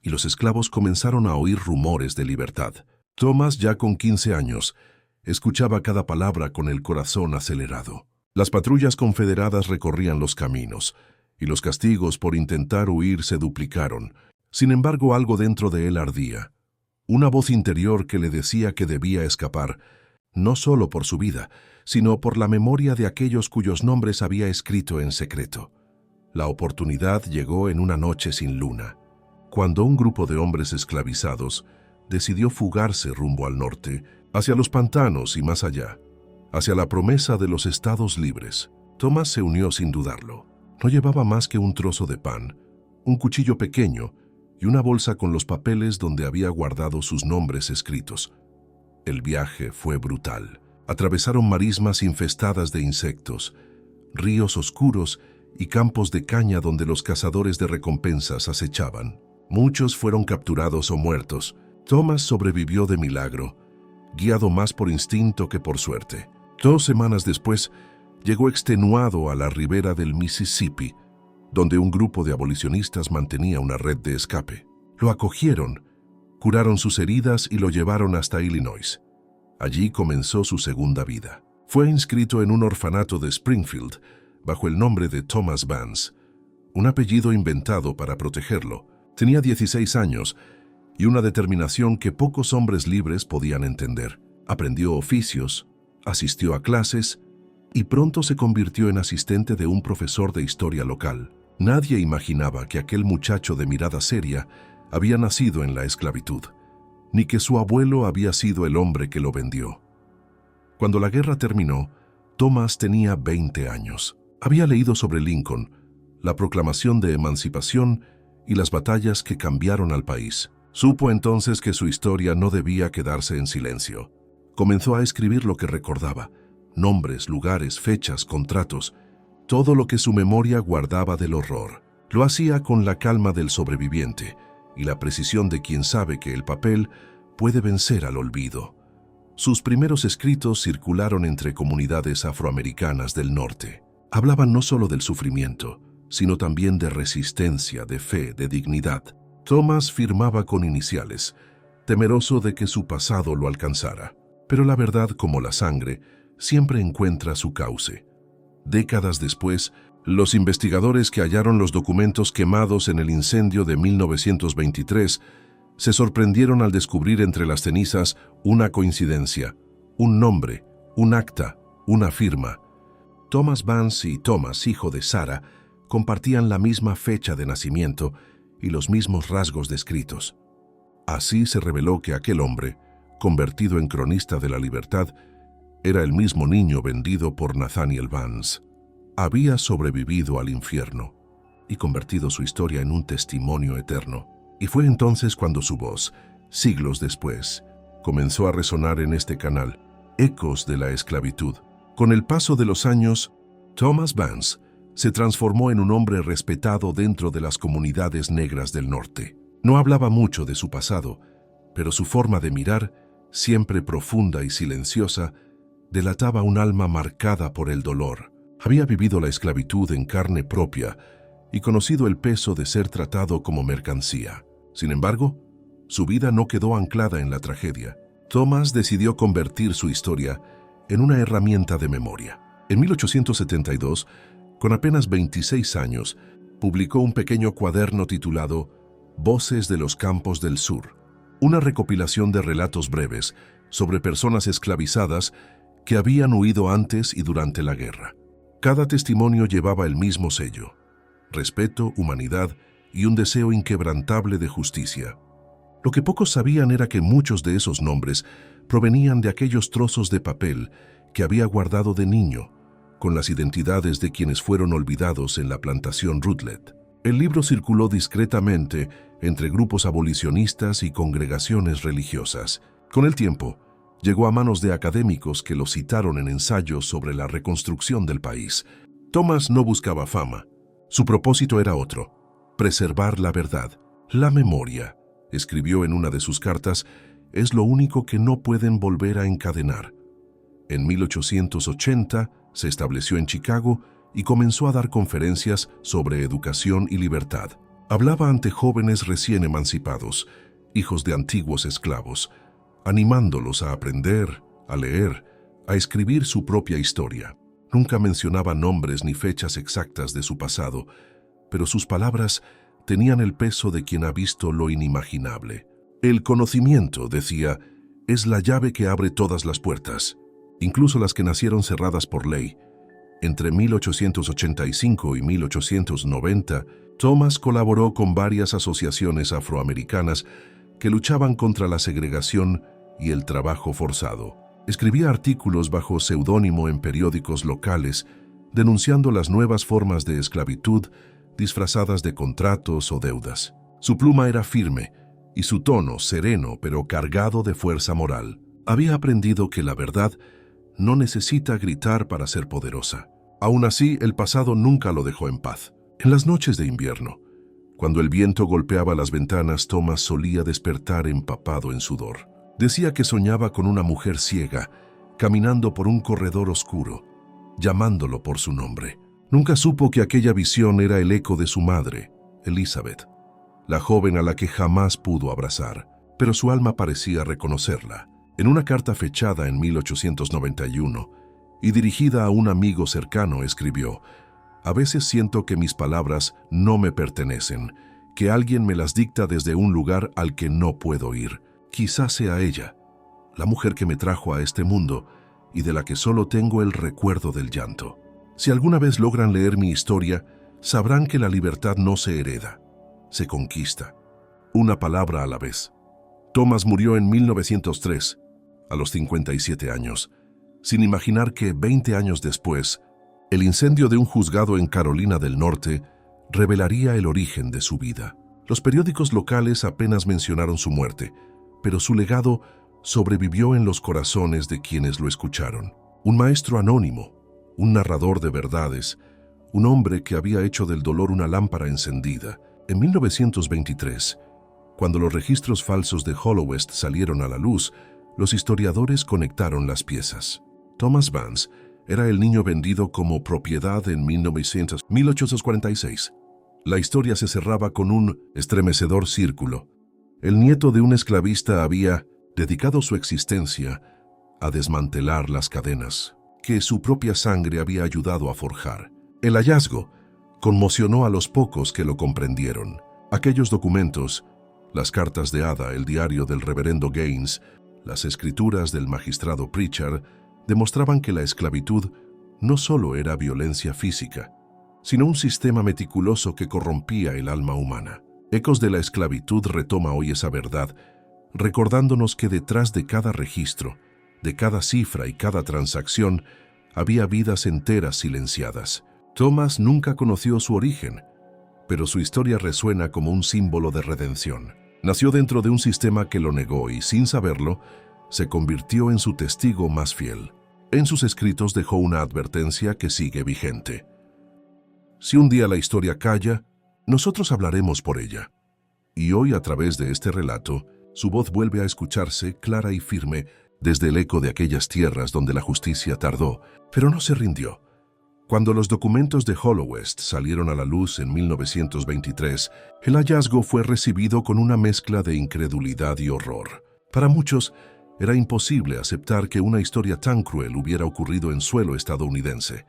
y los esclavos comenzaron a oír rumores de libertad. Thomas, ya con 15 años, escuchaba cada palabra con el corazón acelerado. Las patrullas confederadas recorrían los caminos, y los castigos por intentar huir se duplicaron. Sin embargo, algo dentro de él ardía. Una voz interior que le decía que debía escapar, no solo por su vida, sino por la memoria de aquellos cuyos nombres había escrito en secreto. La oportunidad llegó en una noche sin luna, cuando un grupo de hombres esclavizados decidió fugarse rumbo al norte, hacia los pantanos y más allá, hacia la promesa de los estados libres. Thomas se unió sin dudarlo. No llevaba más que un trozo de pan, un cuchillo pequeño y una bolsa con los papeles donde había guardado sus nombres escritos. El viaje fue brutal. Atravesaron marismas infestadas de insectos, ríos oscuros y campos de caña donde los cazadores de recompensas acechaban. Muchos fueron capturados o muertos. Thomas sobrevivió de milagro, guiado más por instinto que por suerte. 2 semanas después, llegó extenuado a la ribera del Mississippi, donde un grupo de abolicionistas mantenía una red de escape. Lo acogieron, curaron sus heridas y lo llevaron hasta Illinois. Allí comenzó su segunda vida. Fue inscrito en un orfanato de Springfield bajo el nombre de Thomas Vance, un apellido inventado para protegerlo. Tenía 16 años y una determinación que pocos hombres libres podían entender. Aprendió oficios, asistió a clases y pronto se convirtió en asistente de un profesor de historia local. Nadie imaginaba que aquel muchacho de mirada seria había nacido en la esclavitud, ni que su abuelo había sido el hombre que lo vendió. Cuando la guerra terminó, Thomas tenía 20 años. Había leído sobre Lincoln, la proclamación de emancipación y las batallas que cambiaron al país. Supo entonces que su historia no debía quedarse en silencio. Comenzó a escribir lo que recordaba, nombres, lugares, fechas, contratos, todo lo que su memoria guardaba del horror. Lo hacía con la calma del sobreviviente y la precisión de quien sabe que el papel puede vencer al olvido. Sus primeros escritos circularon entre comunidades afroamericanas del norte. Hablaban no solo del sufrimiento, sino también de resistencia, de fe, de dignidad. Thomas firmaba con iniciales, temeroso de que su pasado lo alcanzara. Pero la verdad, como la sangre, siempre encuentra su cauce. Décadas después, los investigadores que hallaron los documentos quemados en el incendio de 1923 se sorprendieron al descubrir entre las cenizas una coincidencia, un nombre, un acta, una firma. Thomas Vance y Thomas, hijo de Sarah, compartían la misma fecha de nacimiento y los mismos rasgos descritos. Así se reveló que aquel hombre, convertido en cronista de la libertad, era el mismo niño vendido por Nathaniel Vance. Había sobrevivido al infierno y convertido su historia en un testimonio eterno. Y fue entonces cuando su voz, siglos después, comenzó a resonar en este canal, ecos de la esclavitud. Con el paso de los años, Thomas Vance se transformó en un hombre respetado dentro de las comunidades negras del norte. No hablaba mucho de su pasado, pero su forma de mirar, siempre profunda y silenciosa, delataba un alma marcada por el dolor. Había vivido la esclavitud en carne propia y conocido el peso de ser tratado como mercancía. Sin embargo, su vida no quedó anclada en la tragedia. Thomas decidió convertir su historia en una herramienta de memoria. En 1872, con apenas 26 años, publicó un pequeño cuaderno titulado Voces de los Campos del Sur, una recopilación de relatos breves sobre personas esclavizadas que habían huido antes y durante la guerra. Cada testimonio llevaba el mismo sello: respeto, humanidad y un deseo inquebrantable de justicia. Lo que pocos sabían era que muchos de esos nombres provenían de aquellos trozos de papel que había guardado de niño, con las identidades de quienes fueron olvidados en la plantación Rutledge. El libro circuló discretamente entre grupos abolicionistas y congregaciones religiosas. Con el tiempo, llegó a manos de académicos que lo citaron en ensayos sobre la reconstrucción del país. Thomas no buscaba fama. Su propósito era otro: preservar la verdad. La memoria, escribió en una de sus cartas, es lo único que no pueden volver a encadenar. En 1880 se estableció en Chicago y comenzó a dar conferencias sobre educación y libertad. Hablaba ante jóvenes recién emancipados, hijos de antiguos esclavos, animándolos a aprender, a leer, a escribir su propia historia. Nunca mencionaba nombres ni fechas exactas de su pasado, pero sus palabras tenían el peso de quien ha visto lo inimaginable. El conocimiento, decía, es la llave que abre todas las puertas, incluso las que nacieron cerradas por ley. Entre 1885 y 1890, Thomas colaboró con varias asociaciones afroamericanas que luchaban contra la segregación y el trabajo forzado. Escribía artículos bajo seudónimo en periódicos locales, denunciando las nuevas formas de esclavitud disfrazadas de contratos o deudas. Su pluma era firme y su tono sereno pero cargado de fuerza moral. Había aprendido que la verdad no necesita gritar para ser poderosa. Aún así, el pasado nunca lo dejó en paz. En las noches de invierno, cuando el viento golpeaba las ventanas, Thomas solía despertar empapado en sudor. Decía que soñaba con una mujer ciega, caminando por un corredor oscuro, llamándolo por su nombre. Nunca supo que aquella visión era el eco de su madre, Elizabeth, la joven a la que jamás pudo abrazar, pero su alma parecía reconocerla. En una carta fechada en 1891 y dirigida a un amigo cercano, escribió: «A veces siento que mis palabras no me pertenecen, que alguien me las dicta desde un lugar al que no puedo ir. Quizás sea ella, la mujer que me trajo a este mundo y de la que solo tengo el recuerdo del llanto. Si alguna vez logran leer mi historia, sabrán que la libertad no se hereda, se conquista, una palabra a la vez». Thomas murió en 1903, a los 57 años, sin imaginar que 20 años después, el incendio de un juzgado en Carolina del Norte revelaría el origen de su vida. Los periódicos locales apenas mencionaron su muerte, pero su legado sobrevivió en los corazones de quienes lo escucharon. Un maestro anónimo, un narrador de verdades, un hombre que había hecho del dolor una lámpara encendida. En 1923, cuando los registros falsos de Hallowest salieron a la luz, los historiadores conectaron las piezas. Thomas Vance era el niño vendido como propiedad en 1846. La historia se cerraba con un estremecedor círculo. El nieto de un esclavista había dedicado su existencia a desmantelar las cadenas que su propia sangre había ayudado a forjar. El hallazgo conmocionó a los pocos que lo comprendieron. Aquellos documentos, las cartas de Ada, el diario del reverendo Gaines, las escrituras del magistrado Pritchard, demostraban que la esclavitud no solo era violencia física, sino un sistema meticuloso que corrompía el alma humana. Ecos de la esclavitud retoma hoy esa verdad, recordándonos que detrás de cada registro, de cada cifra y cada transacción, había vidas enteras silenciadas. Thomas nunca conoció su origen, pero su historia resuena como un símbolo de redención. Nació dentro de un sistema que lo negó y, sin saberlo, se convirtió en su testigo más fiel. En sus escritos dejó una advertencia que sigue vigente: si un día la historia calla, nosotros hablaremos por ella. Y hoy, a través de este relato, su voz vuelve a escucharse clara y firme desde el eco de aquellas tierras donde la justicia tardó, pero no se rindió. Cuando los documentos de Hallowest salieron a la luz en 1923, el hallazgo fue recibido con una mezcla de incredulidad y horror. Para muchos, era imposible aceptar que una historia tan cruel hubiera ocurrido en suelo estadounidense,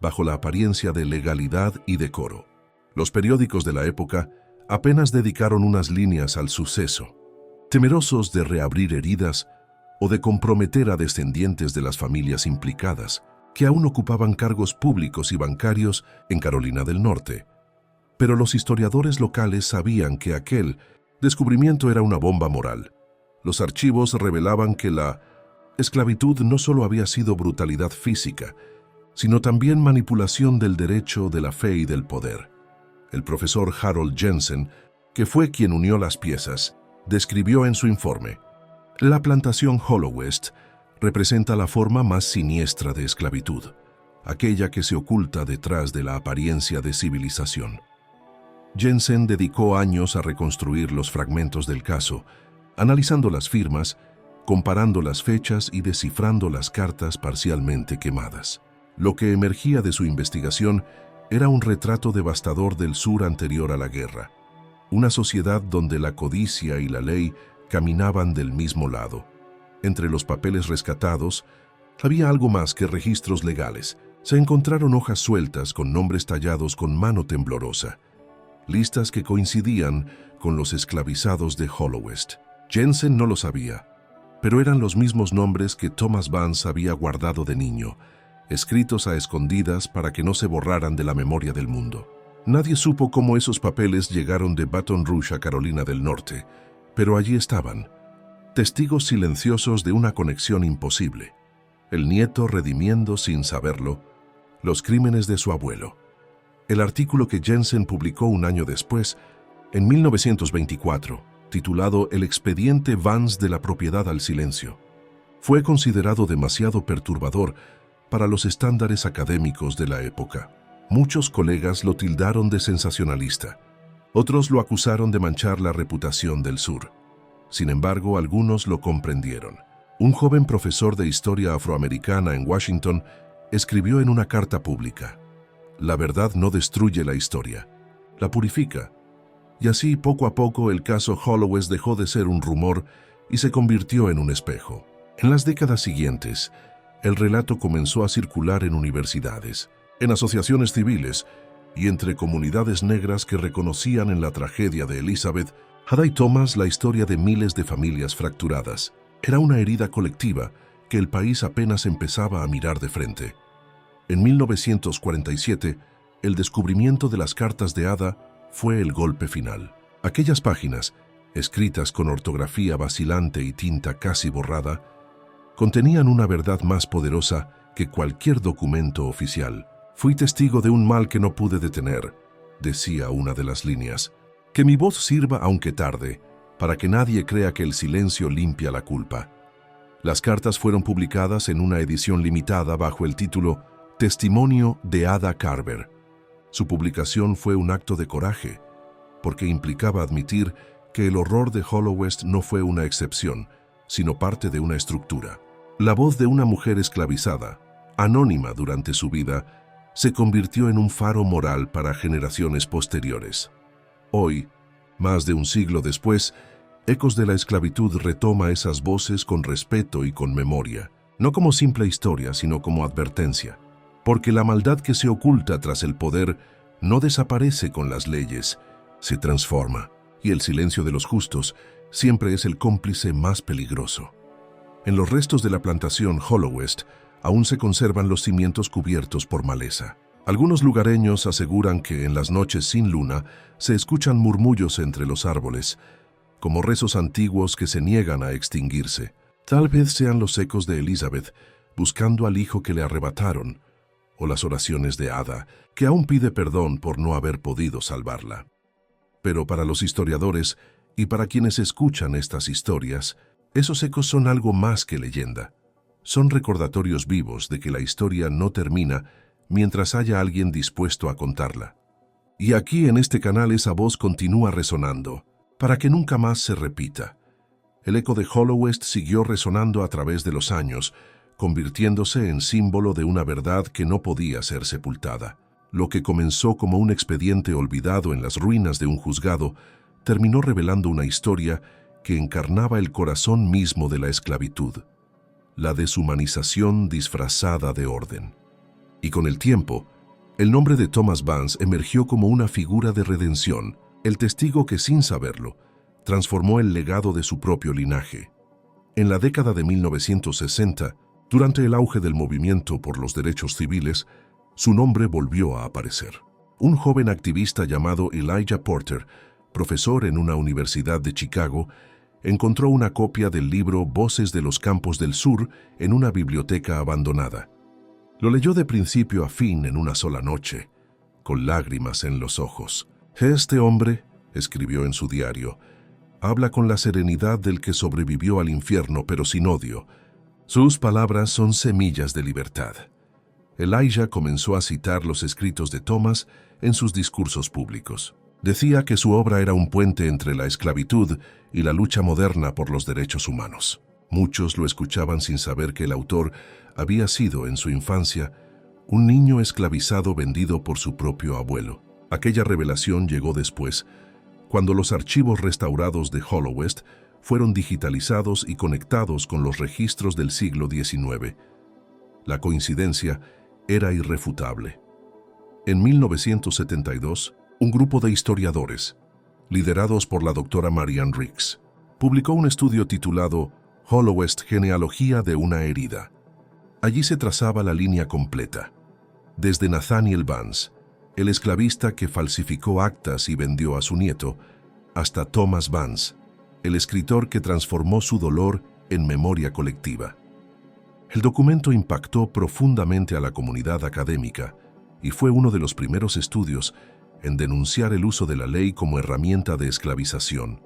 bajo la apariencia de legalidad y decoro. Los periódicos de la época apenas dedicaron unas líneas al suceso, temerosos de reabrir heridas o de comprometer a descendientes de las familias implicadas, que aún ocupaban cargos públicos y bancarios en Carolina del Norte. Pero los historiadores locales sabían que aquel descubrimiento era una bomba moral. Los archivos revelaban que la Esclavitud no solo había sido brutalidad física, sino también manipulación del derecho, de la fe y del poder. El profesor Harold Jensen, que fue quien unió las piezas, describió en su informe: la plantación Hollow West representa la forma más siniestra de esclavitud, aquella que se oculta detrás de la apariencia de civilización. Jensen dedicó años a reconstruir los fragmentos del caso, analizando las firmas, comparando las fechas y descifrando las cartas parcialmente quemadas. Lo que emergía de su investigación era un retrato devastador del sur anterior a la guerra, una sociedad donde la codicia y la ley caminaban del mismo lado. Entre los papeles rescatados había algo más que registros legales. Se encontraron hojas sueltas con nombres tallados con mano temblorosa, listas que coincidían con los esclavizados de Hollow West. Jensen no lo sabía, pero eran los mismos nombres que Thomas Vance había guardado de niño, escritos a escondidas para que no se borraran de la memoria del mundo. Nadie supo cómo esos papeles llegaron de Baton Rouge a Carolina del Norte, pero allí estaban, testigos silenciosos de una conexión imposible. El nieto redimiendo sin saberlo los crímenes de su abuelo. El artículo que Jensen publicó un año después, en 1924, titulado El expediente Vance de la propiedad al silencio, fue considerado demasiado perturbador para los estándares académicos de la época. Muchos colegas lo tildaron de sensacionalista. Otros lo acusaron de manchar la reputación del sur. Sin embargo, algunos lo comprendieron. Un joven profesor de historia afroamericana en Washington escribió en una carta pública: la verdad no destruye la historia, la purifica. Y así, poco a poco, el caso Hollow West dejó de ser un rumor y se convirtió en un espejo. En las décadas siguientes, el relato comenzó a circular en universidades, en asociaciones civiles y entre comunidades negras que reconocían en la tragedia de Elizabeth Hadday Thomas la historia de miles de familias fracturadas. Era una herida colectiva que el país apenas empezaba a mirar de frente. En 1947, el descubrimiento de las cartas de Ada fue el golpe final. Aquellas páginas, escritas con ortografía vacilante y tinta casi borrada, contenían una verdad más poderosa que cualquier documento oficial. Fui testigo de un mal que no pude detener, decía una de las líneas. Que mi voz sirva, aunque tarde, para que nadie crea que el silencio limpia la culpa. Las cartas fueron publicadas en una edición limitada bajo el título Testimonio de Ada Carver. Su publicación fue un acto de coraje, porque implicaba admitir que el horror de Hollow West no fue una excepción, sino parte de una estructura. La voz de una mujer esclavizada, anónima durante su vida, se convirtió en un faro moral para generaciones posteriores. Hoy, más de un siglo después, Ecos de la Esclavitud retoma esas voces con respeto y con memoria, no como simple historia, sino como advertencia. Porque la maldad que se oculta tras el poder no desaparece con las leyes, se transforma, y el silencio de los justos siempre es el cómplice más peligroso. En los restos de la plantación Hollow West aún se conservan los cimientos cubiertos por maleza. Algunos lugareños aseguran que en las noches sin luna se escuchan murmullos entre los árboles, como rezos antiguos que se niegan a extinguirse. Tal vez sean los ecos de Elizabeth buscando al hijo que le arrebataron, o las oraciones de Ada, que aún pide perdón por no haber podido salvarla. Pero para los historiadores y para quienes escuchan estas historias, esos ecos son algo más que leyenda. Son recordatorios vivos de que la historia no termina mientras haya alguien dispuesto a contarla. Y aquí en este canal esa voz continúa resonando, para que nunca más se repita. El eco de Hollow West siguió resonando a través de los años, convirtiéndose en símbolo de una verdad que no podía ser sepultada. Lo que comenzó como un expediente olvidado en las ruinas de un juzgado, terminó revelando una historia que encarnaba el corazón mismo de la esclavitud, la deshumanización disfrazada de orden. Y con el tiempo, el nombre de Thomas Vance emergió como una figura de redención, el testigo que, sin saberlo, transformó el legado de su propio linaje. En la década de 1960, durante el auge del movimiento por los derechos civiles, su nombre volvió a aparecer. Un joven activista llamado Elijah Porter, profesor en una universidad de Chicago, encontró una copia del libro Voces de los Campos del Sur en una biblioteca abandonada. Lo leyó de principio a fin en una sola noche, con lágrimas en los ojos. Este hombre, escribió en su diario, habla con la serenidad del que sobrevivió al infierno, pero sin odio. Sus palabras son semillas de libertad. Elijah comenzó a citar los escritos de Thomas en sus discursos públicos. Decía que su obra era un puente entre la esclavitud y la lucha moderna por los derechos humanos. Muchos lo escuchaban sin saber que el autor había sido, en su infancia, un niño esclavizado vendido por su propio abuelo. Aquella revelación llegó después, cuando los archivos restaurados de Hallowest fueron digitalizados y conectados con los registros del siglo XIX. La coincidencia era irrefutable. En 1972, un grupo de historiadores, liderados por la doctora Marianne Ricks, publicó un estudio titulado Hallowest, genealogía de una herida. Allí se trazaba la línea completa, desde Nathaniel Vance, el esclavista que falsificó actas y vendió a su nieto, hasta Thomas Vance, el escritor que transformó su dolor en memoria colectiva. El documento impactó profundamente a la comunidad académica y fue uno de los primeros estudios en denunciar el uso de la ley como herramienta de esclavización.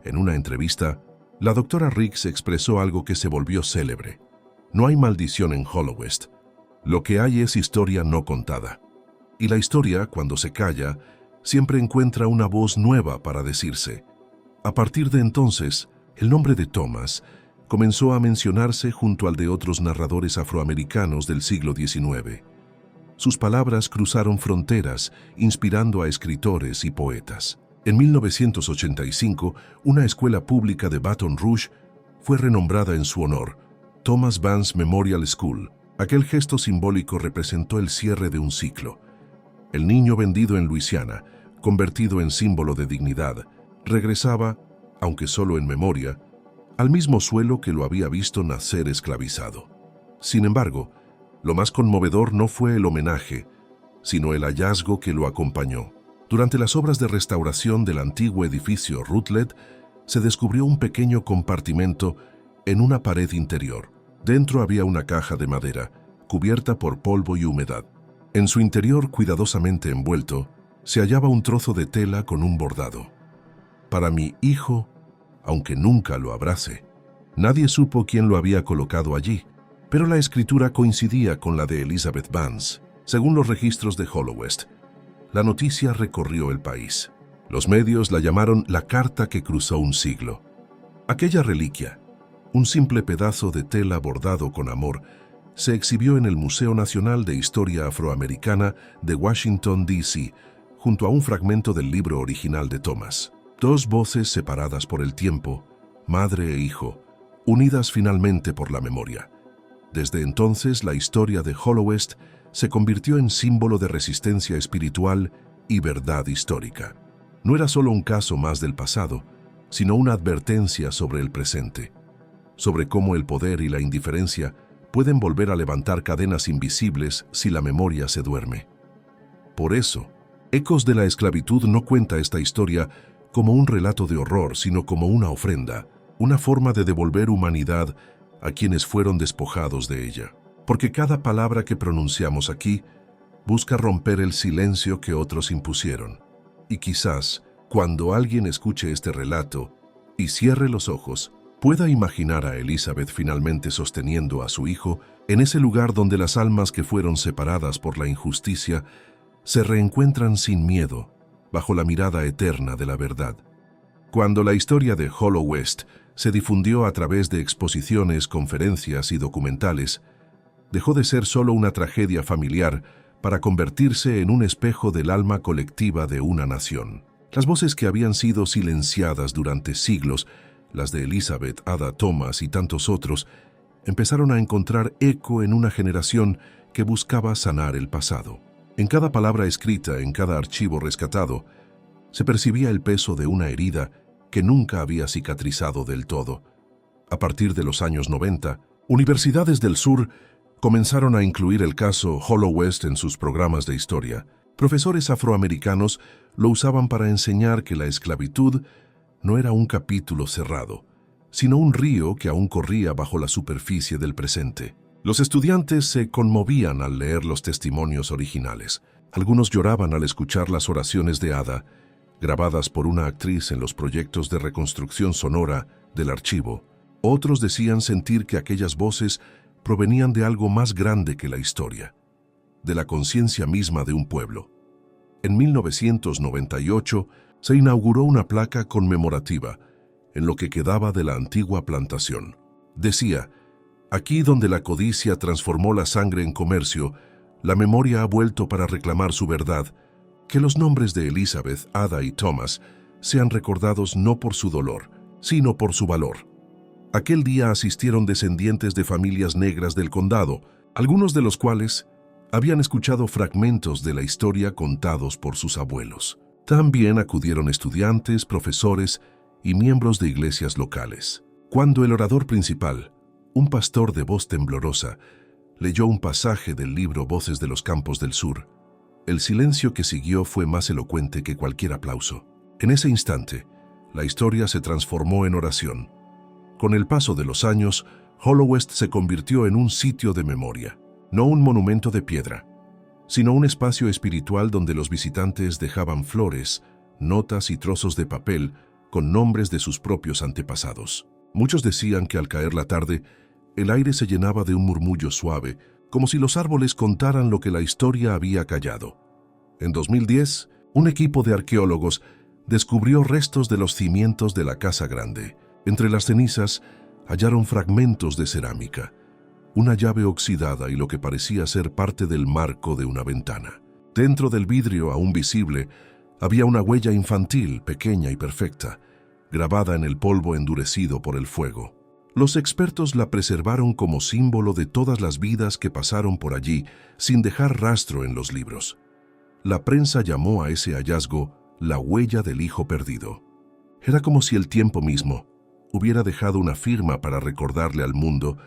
En una entrevista, la doctora Ricks expresó algo que se volvió célebre. No hay maldición en Hallowest. Lo que hay es historia no contada. Y la historia, cuando se calla, siempre encuentra una voz nueva para decirse. A partir de entonces, el nombre de Thomas comenzó a mencionarse junto al de otros narradores afroamericanos del siglo XIX. Sus palabras cruzaron fronteras, inspirando a escritores y poetas. En 1985, una escuela pública de Baton Rouge fue renombrada en su honor, Thomas Vance Memorial School. Aquel gesto simbólico representó el cierre de un ciclo. El niño vendido en Luisiana, convertido en símbolo de dignidad, regresaba, aunque solo en memoria, al mismo suelo que lo había visto nacer esclavizado. Sin embargo, lo más conmovedor no fue el homenaje, sino el hallazgo que lo acompañó. Durante las obras de restauración del antiguo edificio Rutledge, se descubrió un pequeño compartimento en una pared interior. Dentro había una caja de madera, cubierta por polvo y humedad. En su interior, cuidadosamente envuelto, se hallaba un trozo de tela con un bordado. Para mi hijo, aunque nunca lo abrace. Nadie supo quién lo había colocado allí, pero la escritura coincidía con la de Elizabeth Vance. Según los registros de Hallowest, la noticia recorrió el país. Los medios la llamaron la carta que cruzó un siglo. Aquella reliquia, un simple pedazo de tela bordado con amor, se exhibió en el Museo Nacional de Historia Afroamericana de Washington, D.C., junto a un fragmento del libro original de Thomas. Dos voces separadas por el tiempo, madre e hijo, unidas finalmente por la memoria. Desde entonces, la historia de Hallowest se convirtió en símbolo de resistencia espiritual y verdad histórica. No era solo un caso más del pasado, sino una advertencia sobre el presente, sobre cómo el poder y la indiferencia pueden volver a levantar cadenas invisibles si la memoria se duerme. Por eso, Ecos de la Esclavitud no cuenta esta historia como un relato de horror, sino como una ofrenda, una forma de devolver humanidad a quienes fueron despojados de ella. Porque cada palabra que pronunciamos aquí busca romper el silencio que otros impusieron. Y quizás, cuando alguien escuche este relato y cierre los ojos, pueda imaginar a Elizabeth finalmente sosteniendo a su hijo en ese lugar donde las almas que fueron separadas por la injusticia se reencuentran sin miedo, bajo la mirada eterna de la verdad. Cuando la historia de Hallowest se difundió a través de exposiciones, conferencias y documentales, dejó de ser solo una tragedia familiar para convertirse en un espejo del alma colectiva de una nación. Las voces que habían sido silenciadas durante siglos, las de Elizabeth, Ada Thomas y tantos otros, empezaron a encontrar eco en una generación que buscaba sanar el pasado. En cada palabra escrita, en cada archivo rescatado, se percibía el peso de una herida que nunca había cicatrizado del todo. A partir de los años 90, universidades del sur comenzaron a incluir el caso Hallowest en sus programas de historia. Profesores afroamericanos lo usaban para enseñar que la esclavitud no era un capítulo cerrado, sino un río que aún corría bajo la superficie del presente. Los estudiantes se conmovían al leer los testimonios originales. Algunos lloraban al escuchar las oraciones de Ada, grabadas por una actriz en los proyectos de reconstrucción sonora del archivo. Otros decían sentir que aquellas voces provenían de algo más grande que la historia, de la conciencia misma de un pueblo. En 1998 se inauguró una placa conmemorativa en lo que quedaba de la antigua plantación. Decía: aquí donde la codicia transformó la sangre en comercio, la memoria ha vuelto para reclamar su verdad, que los nombres de Elizabeth, Ada y Thomas sean recordados no por su dolor, sino por su valor. Aquel día asistieron descendientes de familias negras del condado, algunos de los cuales habían escuchado fragmentos de la historia contados por sus abuelos. También acudieron estudiantes, profesores y miembros de iglesias locales. Cuando el orador principal, un pastor de voz temblorosa, leyó un pasaje del libro Voces de los Campos del Sur, el silencio que siguió fue más elocuente que cualquier aplauso. En ese instante, la historia se transformó en oración. Con el paso de los años, Hollowest se convirtió en un sitio de memoria, no un monumento de piedra, sino un espacio espiritual donde los visitantes dejaban flores, notas y trozos de papel con nombres de sus propios antepasados. Muchos decían que al caer la tarde, el aire se llenaba de un murmullo suave, como si los árboles contaran lo que la historia había callado. En 2010, un equipo de arqueólogos descubrió restos de los cimientos de la Casa Grande. Entre las cenizas hallaron fragmentos de cerámica, una llave oxidada y lo que parecía ser parte del marco de una ventana. Dentro del vidrio, aún visible, había una huella infantil, pequeña y perfecta, grabada en el polvo endurecido por el fuego. Los expertos la preservaron como símbolo de todas las vidas que pasaron por allí sin dejar rastro en los libros. La prensa llamó a ese hallazgo la huella del hijo perdido. Era como si el tiempo mismo hubiera dejado una firma para recordarle al mundo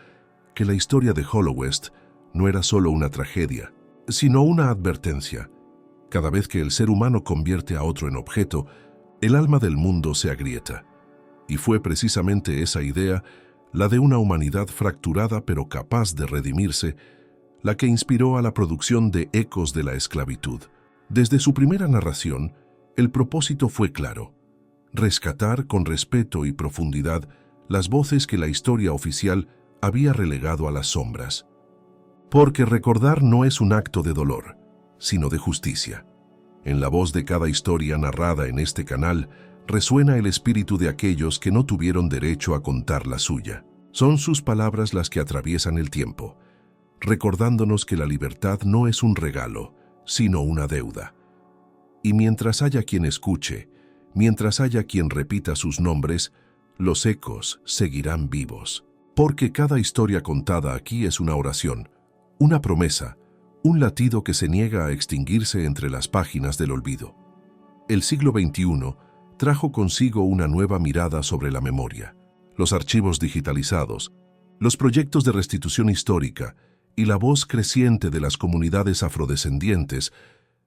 que la historia de Hollowest no era solo una tragedia, sino una advertencia. Cada vez que el ser humano convierte a otro en objeto, el alma del mundo se agrieta. Y fue precisamente esa idea, la de una humanidad fracturada pero capaz de redimirse, la que inspiró a la producción de Ecos de la Esclavitud. Desde su primera narración, el propósito fue claro: rescatar con respeto y profundidad las voces que la historia oficial había relegado a las sombras. Porque recordar no es un acto de dolor, sino de justicia. En la voz de cada historia narrada en este canal resuena el espíritu de aquellos que no tuvieron derecho a contar la suya. Son sus palabras las que atraviesan el tiempo, recordándonos que la libertad no es un regalo, sino una deuda. Y mientras haya quien escuche, mientras haya quien repita sus nombres, los ecos seguirán vivos. Porque cada historia contada aquí es una oración, una promesa, un latido que se niega a extinguirse entre las páginas del olvido. El siglo XXI trajo consigo una nueva mirada sobre la memoria. Los archivos digitalizados, los proyectos de restitución histórica y la voz creciente de las comunidades afrodescendientes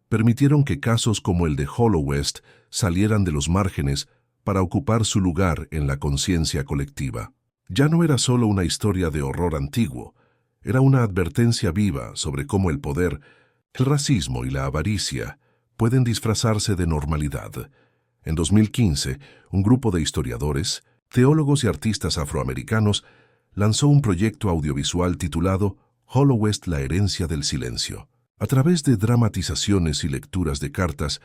permitieron que casos como el de Hollowest salieran de los márgenes para ocupar su lugar en la conciencia colectiva. Ya no era solo una historia de horror antiguo, era una advertencia viva sobre cómo el poder, el racismo y la avaricia pueden disfrazarse de normalidad. En 2015, un grupo de historiadores, teólogos y artistas afroamericanos lanzó un proyecto audiovisual titulado Hollowest, la herencia del silencio. A través de dramatizaciones y lecturas de cartas,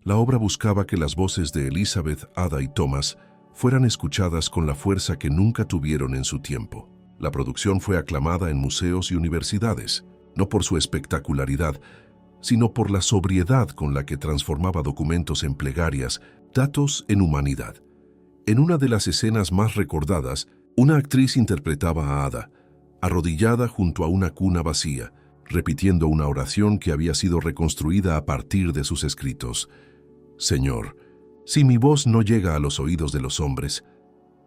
la obra buscaba que las voces de Elizabeth, Ada y Thomas fueran escuchadas con la fuerza que nunca tuvieron en su tiempo. La producción fue aclamada en museos y universidades, no por su espectacularidad, sino por la sobriedad con la que transformaba documentos en plegarias, datos en humanidad. En una de las escenas más recordadas, una actriz interpretaba a Ada, arrodillada junto a una cuna vacía, repitiendo una oración que había sido reconstruida a partir de sus escritos. Señor, si mi voz no llega a los oídos de los hombres,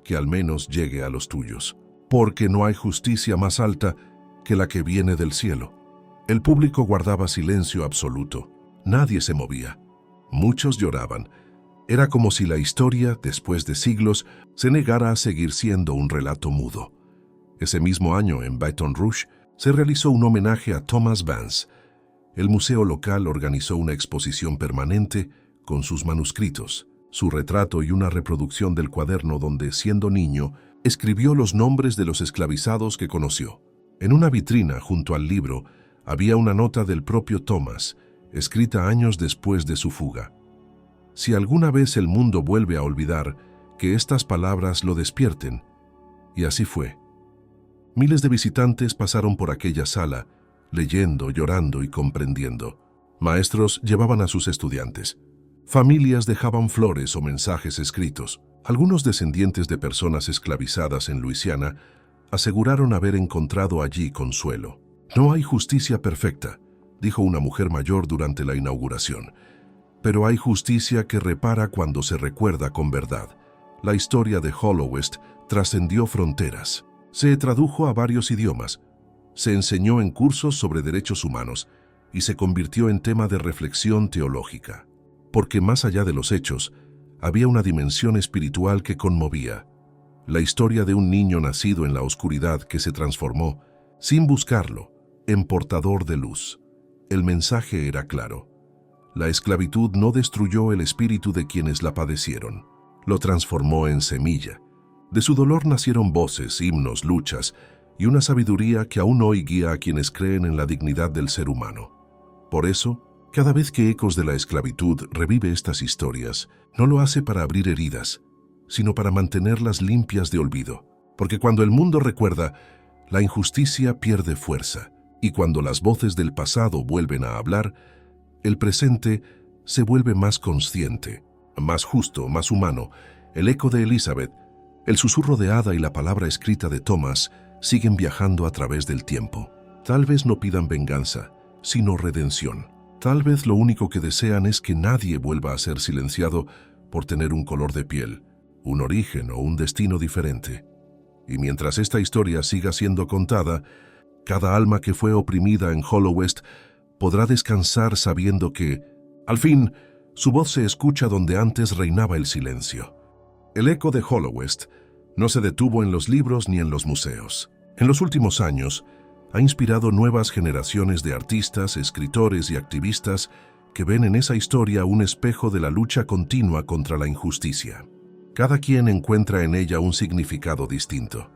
que al menos llegue a los tuyos, porque no hay justicia más alta que la que viene del cielo. El público guardaba silencio absoluto. Nadie se movía. Muchos lloraban, Era como si la historia, después de siglos, se negara a seguir siendo un relato mudo. Ese mismo año, en Baton Rouge, se realizó un homenaje a Thomas Vance. El museo local organizó una exposición permanente con sus manuscritos, su retrato y una reproducción del cuaderno donde, siendo niño, escribió los nombres de los esclavizados que conoció. En una vitrina, junto al libro, había una nota del propio Thomas, escrita años después de su fuga. Si alguna vez el mundo vuelve a olvidar, que estas palabras lo despierten. Y así fue. Miles de visitantes pasaron por aquella sala, leyendo, llorando y comprendiendo. Maestros llevaban a sus estudiantes. Familias dejaban flores o mensajes escritos. Algunos descendientes de personas esclavizadas en Luisiana aseguraron haber encontrado allí consuelo. «No hay justicia perfecta», dijo una mujer mayor durante la inauguración. «Pero hay justicia que repara cuando se recuerda con verdad». La historia de Hallowest trascendió fronteras. Se tradujo a varios idiomas, se enseñó en cursos sobre derechos humanos y se convirtió en tema de reflexión teológica. Porque más allá de los hechos, había una dimensión espiritual que conmovía. La historia de un niño nacido en la oscuridad que se transformó, sin buscarlo, en portador de luz. El mensaje era claro. La esclavitud no destruyó el espíritu de quienes la padecieron, lo transformó en semilla. De su dolor nacieron voces, himnos, luchas y una sabiduría que aún hoy guía a quienes creen en la dignidad del ser humano. Por eso, cada vez que Ecos de la Esclavitud revive estas historias, no lo hace para abrir heridas, sino para mantenerlas limpias de olvido. Porque cuando el mundo recuerda, la injusticia pierde fuerza, y cuando las voces del pasado vuelven a hablar, el presente se vuelve más consciente, más justo, más humano. El eco de Elizabeth, el susurro de Ada y la palabra escrita de Thomas siguen viajando a través del tiempo. Tal vez no pidan venganza, sino redención. Tal vez lo único que desean es que nadie vuelva a ser silenciado por tener un color de piel, un origen o un destino diferente. Y mientras esta historia siga siendo contada, cada alma que fue oprimida en Hallowest podrá descansar sabiendo que, al fin, su voz se escucha donde antes reinaba el silencio. El eco de Hallowest no se detuvo en los libros ni en los museos. En los últimos años, ha inspirado nuevas generaciones de artistas, escritores y activistas que ven en esa historia un espejo de la lucha continua contra la injusticia. Cada quien encuentra en ella un significado distinto.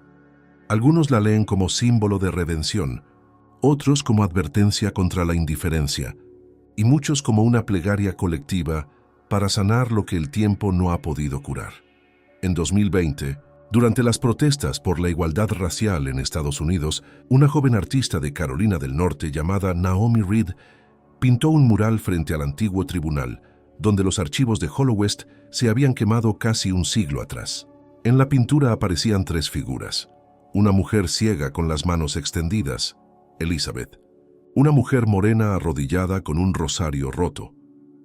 Algunos la leen como símbolo de redención, otros como advertencia contra la indiferencia, y muchos como una plegaria colectiva para sanar lo que el tiempo no ha podido curar. En 2020, durante las protestas por la igualdad racial en Estados Unidos, una joven artista de Carolina del Norte llamada Naomi Reed pintó un mural frente al antiguo tribunal, donde los archivos de Hallowest se habían quemado casi un siglo atrás. En la pintura aparecían tres figuras: una mujer ciega con las manos extendidas, Elizabeth; una mujer morena arrodillada con un rosario roto,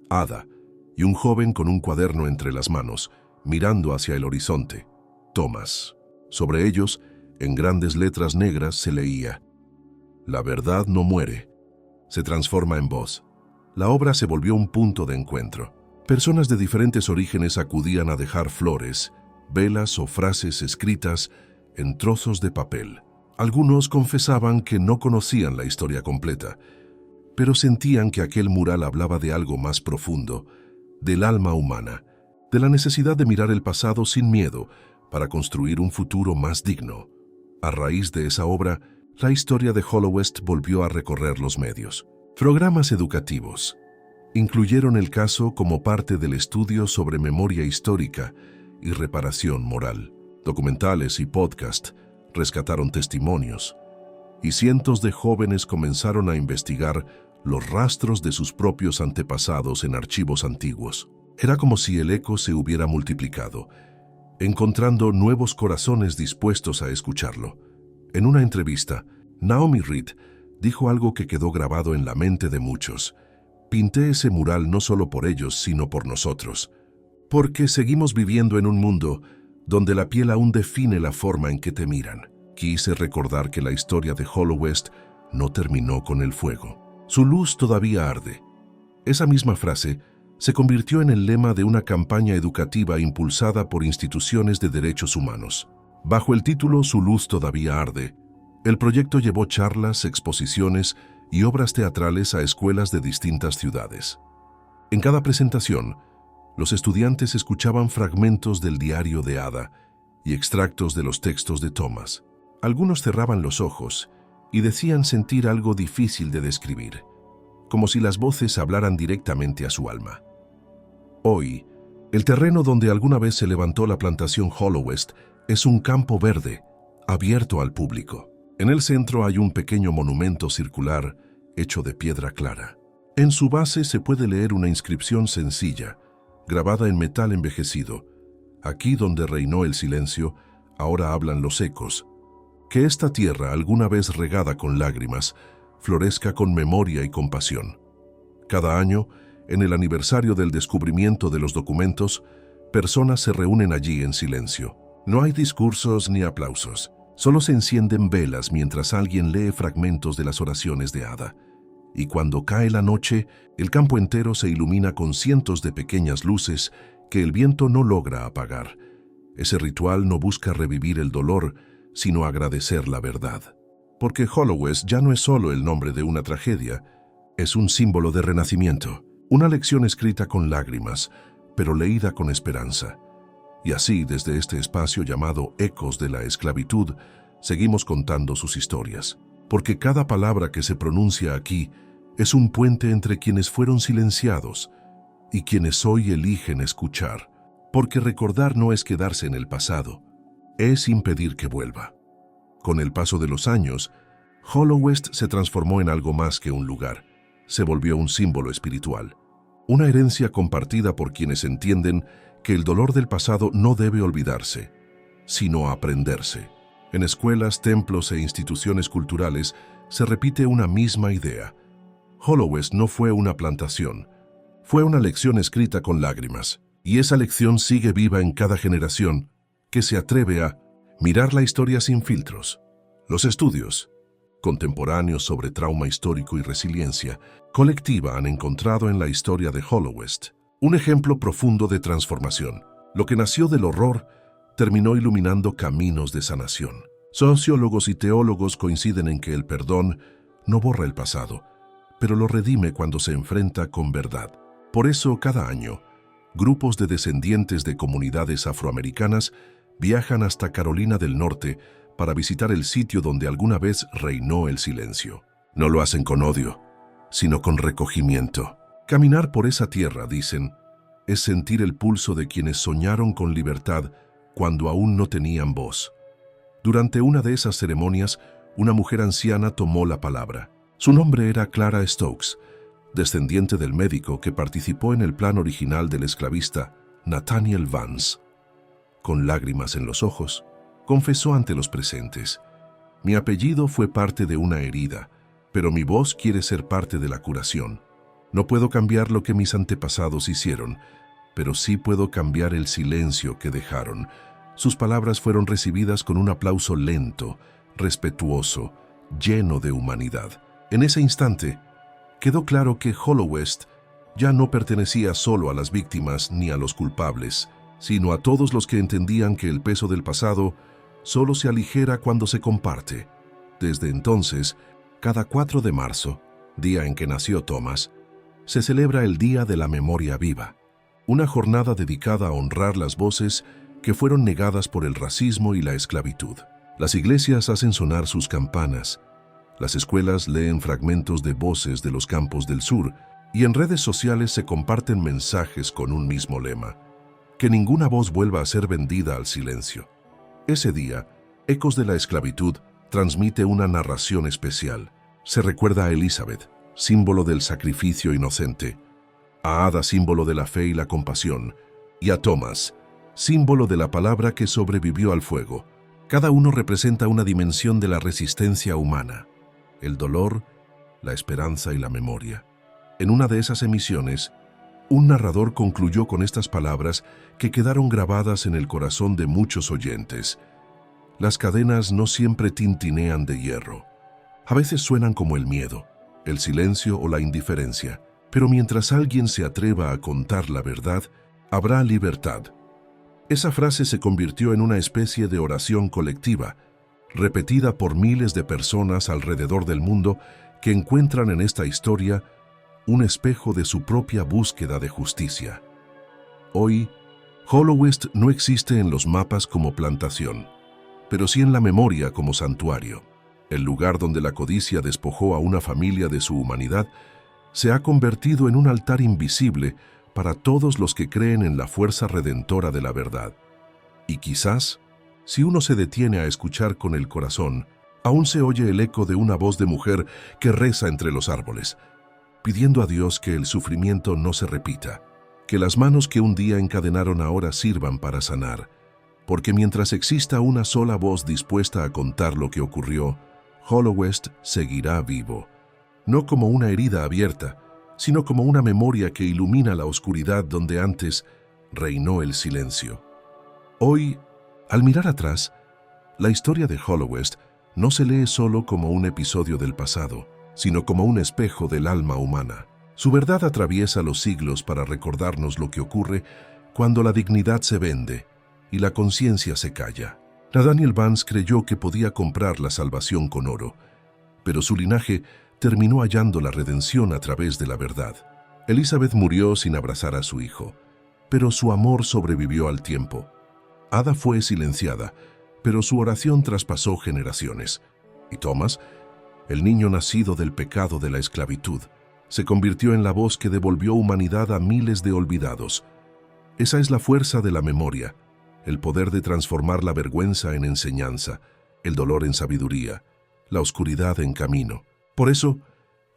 Ada; y un joven con un cuaderno entre las manos, mirando hacia el horizonte, Thomas. Sobre ellos, en grandes letras negras, se leía: «La verdad no muere, se transforma en voz». La obra se volvió un punto de encuentro. Personas de diferentes orígenes acudían a dejar flores, velas o frases escritas en trozos de papel. Algunos confesaban que no conocían la historia completa, pero sentían que aquel mural hablaba de algo más profundo, del alma humana, de la necesidad de mirar el pasado sin miedo para construir un futuro más digno. A raíz de esa obra, la historia de Hallowest volvió a recorrer los medios. Programas educativos incluyeron el caso como parte del estudio sobre memoria histórica y reparación moral. Documentales y podcasts rescataron testimonios, y cientos de jóvenes comenzaron a investigar los rastros de sus propios antepasados en archivos antiguos. Era como si el eco se hubiera multiplicado, encontrando nuevos corazones dispuestos a escucharlo. En una entrevista, Naomi Reed dijo algo que quedó grabado en la mente de muchos: «Pinté ese mural no solo por ellos, sino por nosotros, porque seguimos viviendo en un mundo donde la piel aún define la forma en que te miran». Quise recordar que la historia de Hallowest no terminó con el fuego. Su luz todavía arde. Esa misma frase se convirtió en el lema de una campaña educativa impulsada por instituciones de derechos humanos. Bajo el título Su luz todavía arde, el proyecto llevó charlas, exposiciones y obras teatrales a escuelas de distintas ciudades. En cada presentación, los estudiantes escuchaban fragmentos del diario de Ada y extractos de los textos de Thomas. Algunos cerraban los ojos y decían sentir algo difícil de describir, como si las voces hablaran directamente a su alma. Hoy, el terreno donde alguna vez se levantó la plantación Hollow West es un campo verde, abierto al público. En el centro hay un pequeño monumento circular hecho de piedra clara. En su base se puede leer una inscripción sencilla, grabada en metal envejecido. Aquí donde reinó el silencio, ahora hablan los ecos. Que esta tierra, alguna vez regada con lágrimas, florezca con memoria y compasión. Cada año, en el aniversario del descubrimiento de los documentos, personas se reúnen allí en silencio. No hay discursos ni aplausos. Solo se encienden velas mientras alguien lee fragmentos de las oraciones de Ada. Y cuando cae la noche, el campo entero se ilumina con cientos de pequeñas luces que el viento no logra apagar. Ese ritual no busca revivir el dolor, sino agradecer la verdad. Porque Hollow West ya no es solo el nombre de una tragedia, es un símbolo de renacimiento, una lección escrita con lágrimas, pero leída con esperanza. Y así, desde este espacio llamado Ecos de la Esclavitud, seguimos contando sus historias. Porque cada palabra que se pronuncia aquí es un puente entre quienes fueron silenciados y quienes hoy eligen escuchar. Porque recordar no es quedarse en el pasado, es impedir que vuelva. Con el paso de los años, Hollow West se transformó en algo más que un lugar. Se volvió un símbolo espiritual, una herencia compartida por quienes entienden que el dolor del pasado no debe olvidarse, sino aprenderse. En escuelas, templos e instituciones culturales se repite una misma idea. Hollow West no fue una plantación, fue una lección escrita con lágrimas, y esa lección sigue viva en cada generación que se atreve a mirar la historia sin filtros. Los estudios contemporáneos sobre trauma histórico y resiliencia colectiva han encontrado en la historia de Hollow West un ejemplo profundo de transformación. Lo que nació del horror terminó iluminando caminos de sanación. Sociólogos y teólogos coinciden en que el perdón no borra el pasado, pero lo redime cuando se enfrenta con verdad. Por eso, cada año, grupos de descendientes de comunidades afroamericanas viajan hasta Carolina del Norte para visitar el sitio donde alguna vez reinó el silencio. No lo hacen con odio, sino con recogimiento. Caminar por esa tierra, dicen, es sentir el pulso de quienes soñaron con libertad cuando aún no tenían voz. Durante una de esas ceremonias, una mujer anciana tomó la palabra. Su nombre era Clara Stokes, descendiente del médico que participó en el plan original del esclavista Nathaniel Vance. Con lágrimas en los ojos, confesó ante los presentes: «Mi apellido fue parte de una herida, pero mi voz quiere ser parte de la curación. No puedo cambiar lo que mis antepasados hicieron, pero sí puedo cambiar el silencio que dejaron». Sus palabras fueron recibidas con un aplauso lento, respetuoso, lleno de humanidad. En ese instante, quedó claro que Hollow West ya no pertenecía solo a las víctimas ni a los culpables, sino a todos los que entendían que el peso del pasado solo se aligera cuando se comparte. Desde entonces, cada 4 de marzo, día en que nació Thomas, se celebra el Día de la Memoria Viva, una jornada dedicada a honrar las voces que fueron negadas por el racismo y la esclavitud. Las iglesias hacen sonar sus campanas, las escuelas leen fragmentos de voces de los campos del sur y en redes sociales se comparten mensajes con un mismo lema: que ninguna voz vuelva a ser vendida al silencio. Ese día, Ecos de la Esclavitud transmite una narración especial. Se recuerda a Elizabeth, símbolo del sacrificio inocente, a Ada, símbolo de la fe y la compasión, y a Thomas, símbolo de la palabra que sobrevivió al fuego. Cada uno representa una dimensión de la resistencia humana: el dolor, la esperanza y la memoria. En una de esas emisiones, un narrador concluyó con estas palabras que quedaron grabadas en el corazón de muchos oyentes: las cadenas no siempre tintinean de hierro. A veces suenan como el miedo, el silencio o la indiferencia, Pero mientras alguien se atreva a contar la verdad, habrá libertad. Esa frase se convirtió en una especie de oración colectiva, repetida por miles de personas alrededor del mundo que encuentran en esta historia un espejo de su propia búsqueda de justicia. Hoy, Hallowest no existe en los mapas como plantación, pero sí en la memoria como santuario. El lugar donde la codicia despojó a una familia de su humanidad se ha convertido en un altar invisible para todos los que creen en la fuerza redentora de la verdad. Y quizás, si uno se detiene a escuchar con el corazón, aún se oye el eco de una voz de mujer que reza entre los árboles, pidiendo a Dios que el sufrimiento no se repita, que las manos que un día encadenaron ahora sirvan para sanar, porque mientras exista una sola voz dispuesta a contar lo que ocurrió, Hallowest seguirá vivo, no como una herida abierta, sino como una memoria que ilumina la oscuridad donde antes reinó el silencio. Hoy, al mirar atrás, la historia de Hallowest no se lee solo como un episodio del pasado, sino como un espejo del alma humana. Su verdad atraviesa los siglos para recordarnos lo que ocurre cuando la dignidad se vende y la conciencia se calla. Nathaniel Vance creyó que podía comprar la salvación con oro, pero su linaje terminó hallando la redención a través de la verdad. Elizabeth murió sin abrazar a su hijo, pero su amor sobrevivió al tiempo. Ada fue silenciada, pero su oración traspasó generaciones. Y Thomas, el niño nacido del pecado de la esclavitud, se convirtió en la voz que devolvió humanidad a miles de olvidados. Esa es la fuerza de la memoria, el poder de transformar la vergüenza en enseñanza, el dolor en sabiduría, la oscuridad en camino. Por eso,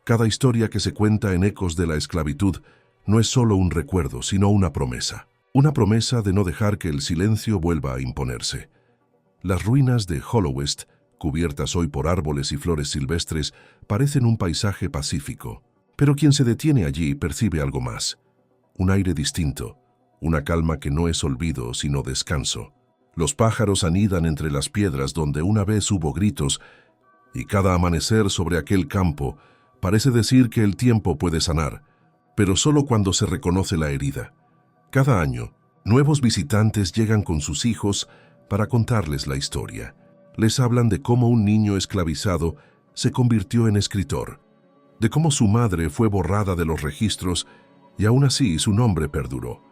cada historia que se cuenta en Ecos de la Esclavitud no es solo un recuerdo, sino una promesa de no dejar que el silencio vuelva a imponerse. Las ruinas de Hallowest, cubiertas hoy por árboles y flores silvestres, parecen un paisaje pacífico, pero quien se detiene allí percibe algo más, un aire distinto, una calma que no es olvido, sino descanso. Los pájaros anidan entre las piedras donde una vez hubo gritos, y cada amanecer sobre aquel campo parece decir que el tiempo puede sanar, pero solo cuando se reconoce la herida. Cada año, nuevos visitantes llegan con sus hijos para contarles la historia. Les hablan de cómo un niño esclavizado se convirtió en escritor, de cómo su madre fue borrada de los registros y aún así su nombre perduró,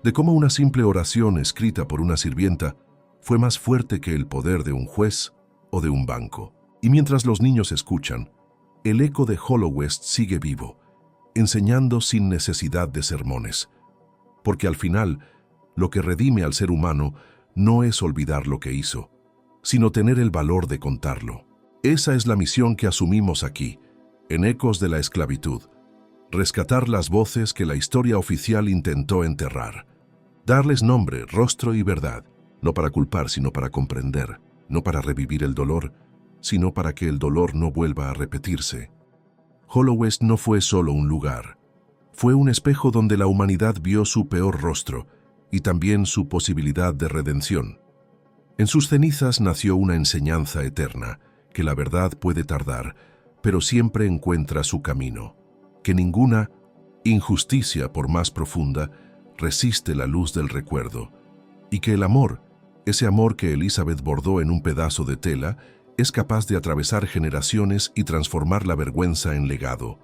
de cómo una simple oración escrita por una sirvienta fue más fuerte que el poder de un juez o de un banco. Y mientras los niños escuchan, el eco de Hallowest sigue vivo, enseñando sin necesidad de sermones. Porque al final, lo que redime al ser humano no es olvidar lo que hizo, sino tener el valor de contarlo. Esa es la misión que asumimos aquí, en Ecos de la Esclavitud. Rescatar las voces que la historia oficial intentó enterrar. Darles nombre, rostro y verdad, no para culpar, sino para comprender, no para revivir el dolor, sino para que el dolor no vuelva a repetirse. Hallowest no fue solo un lugar, fue un espejo donde la humanidad vio su peor rostro y también su posibilidad de redención. En sus cenizas nació una enseñanza eterna, que la verdad puede tardar, pero siempre encuentra su camino, que ninguna injusticia, por más profunda, resiste la luz del recuerdo, y que el amor, ese amor que Elizabeth bordó en un pedazo de tela, es capaz de atravesar generaciones y transformar la vergüenza en legado.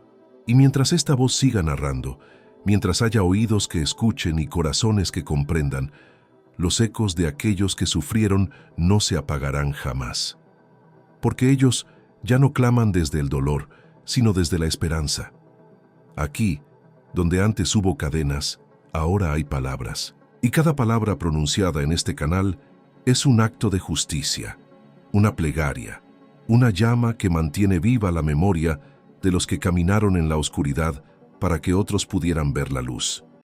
Y mientras esta voz siga narrando, mientras haya oídos que escuchen y corazones que comprendan, los ecos de aquellos que sufrieron no se apagarán jamás. Porque ellos ya no claman desde el dolor, sino desde la esperanza. Aquí, donde antes hubo cadenas, ahora hay palabras. Y cada palabra pronunciada en este canal es un acto de justicia, una plegaria, una llama que mantiene viva la memoria de los que caminaron en la oscuridad para que otros pudieran ver la luz.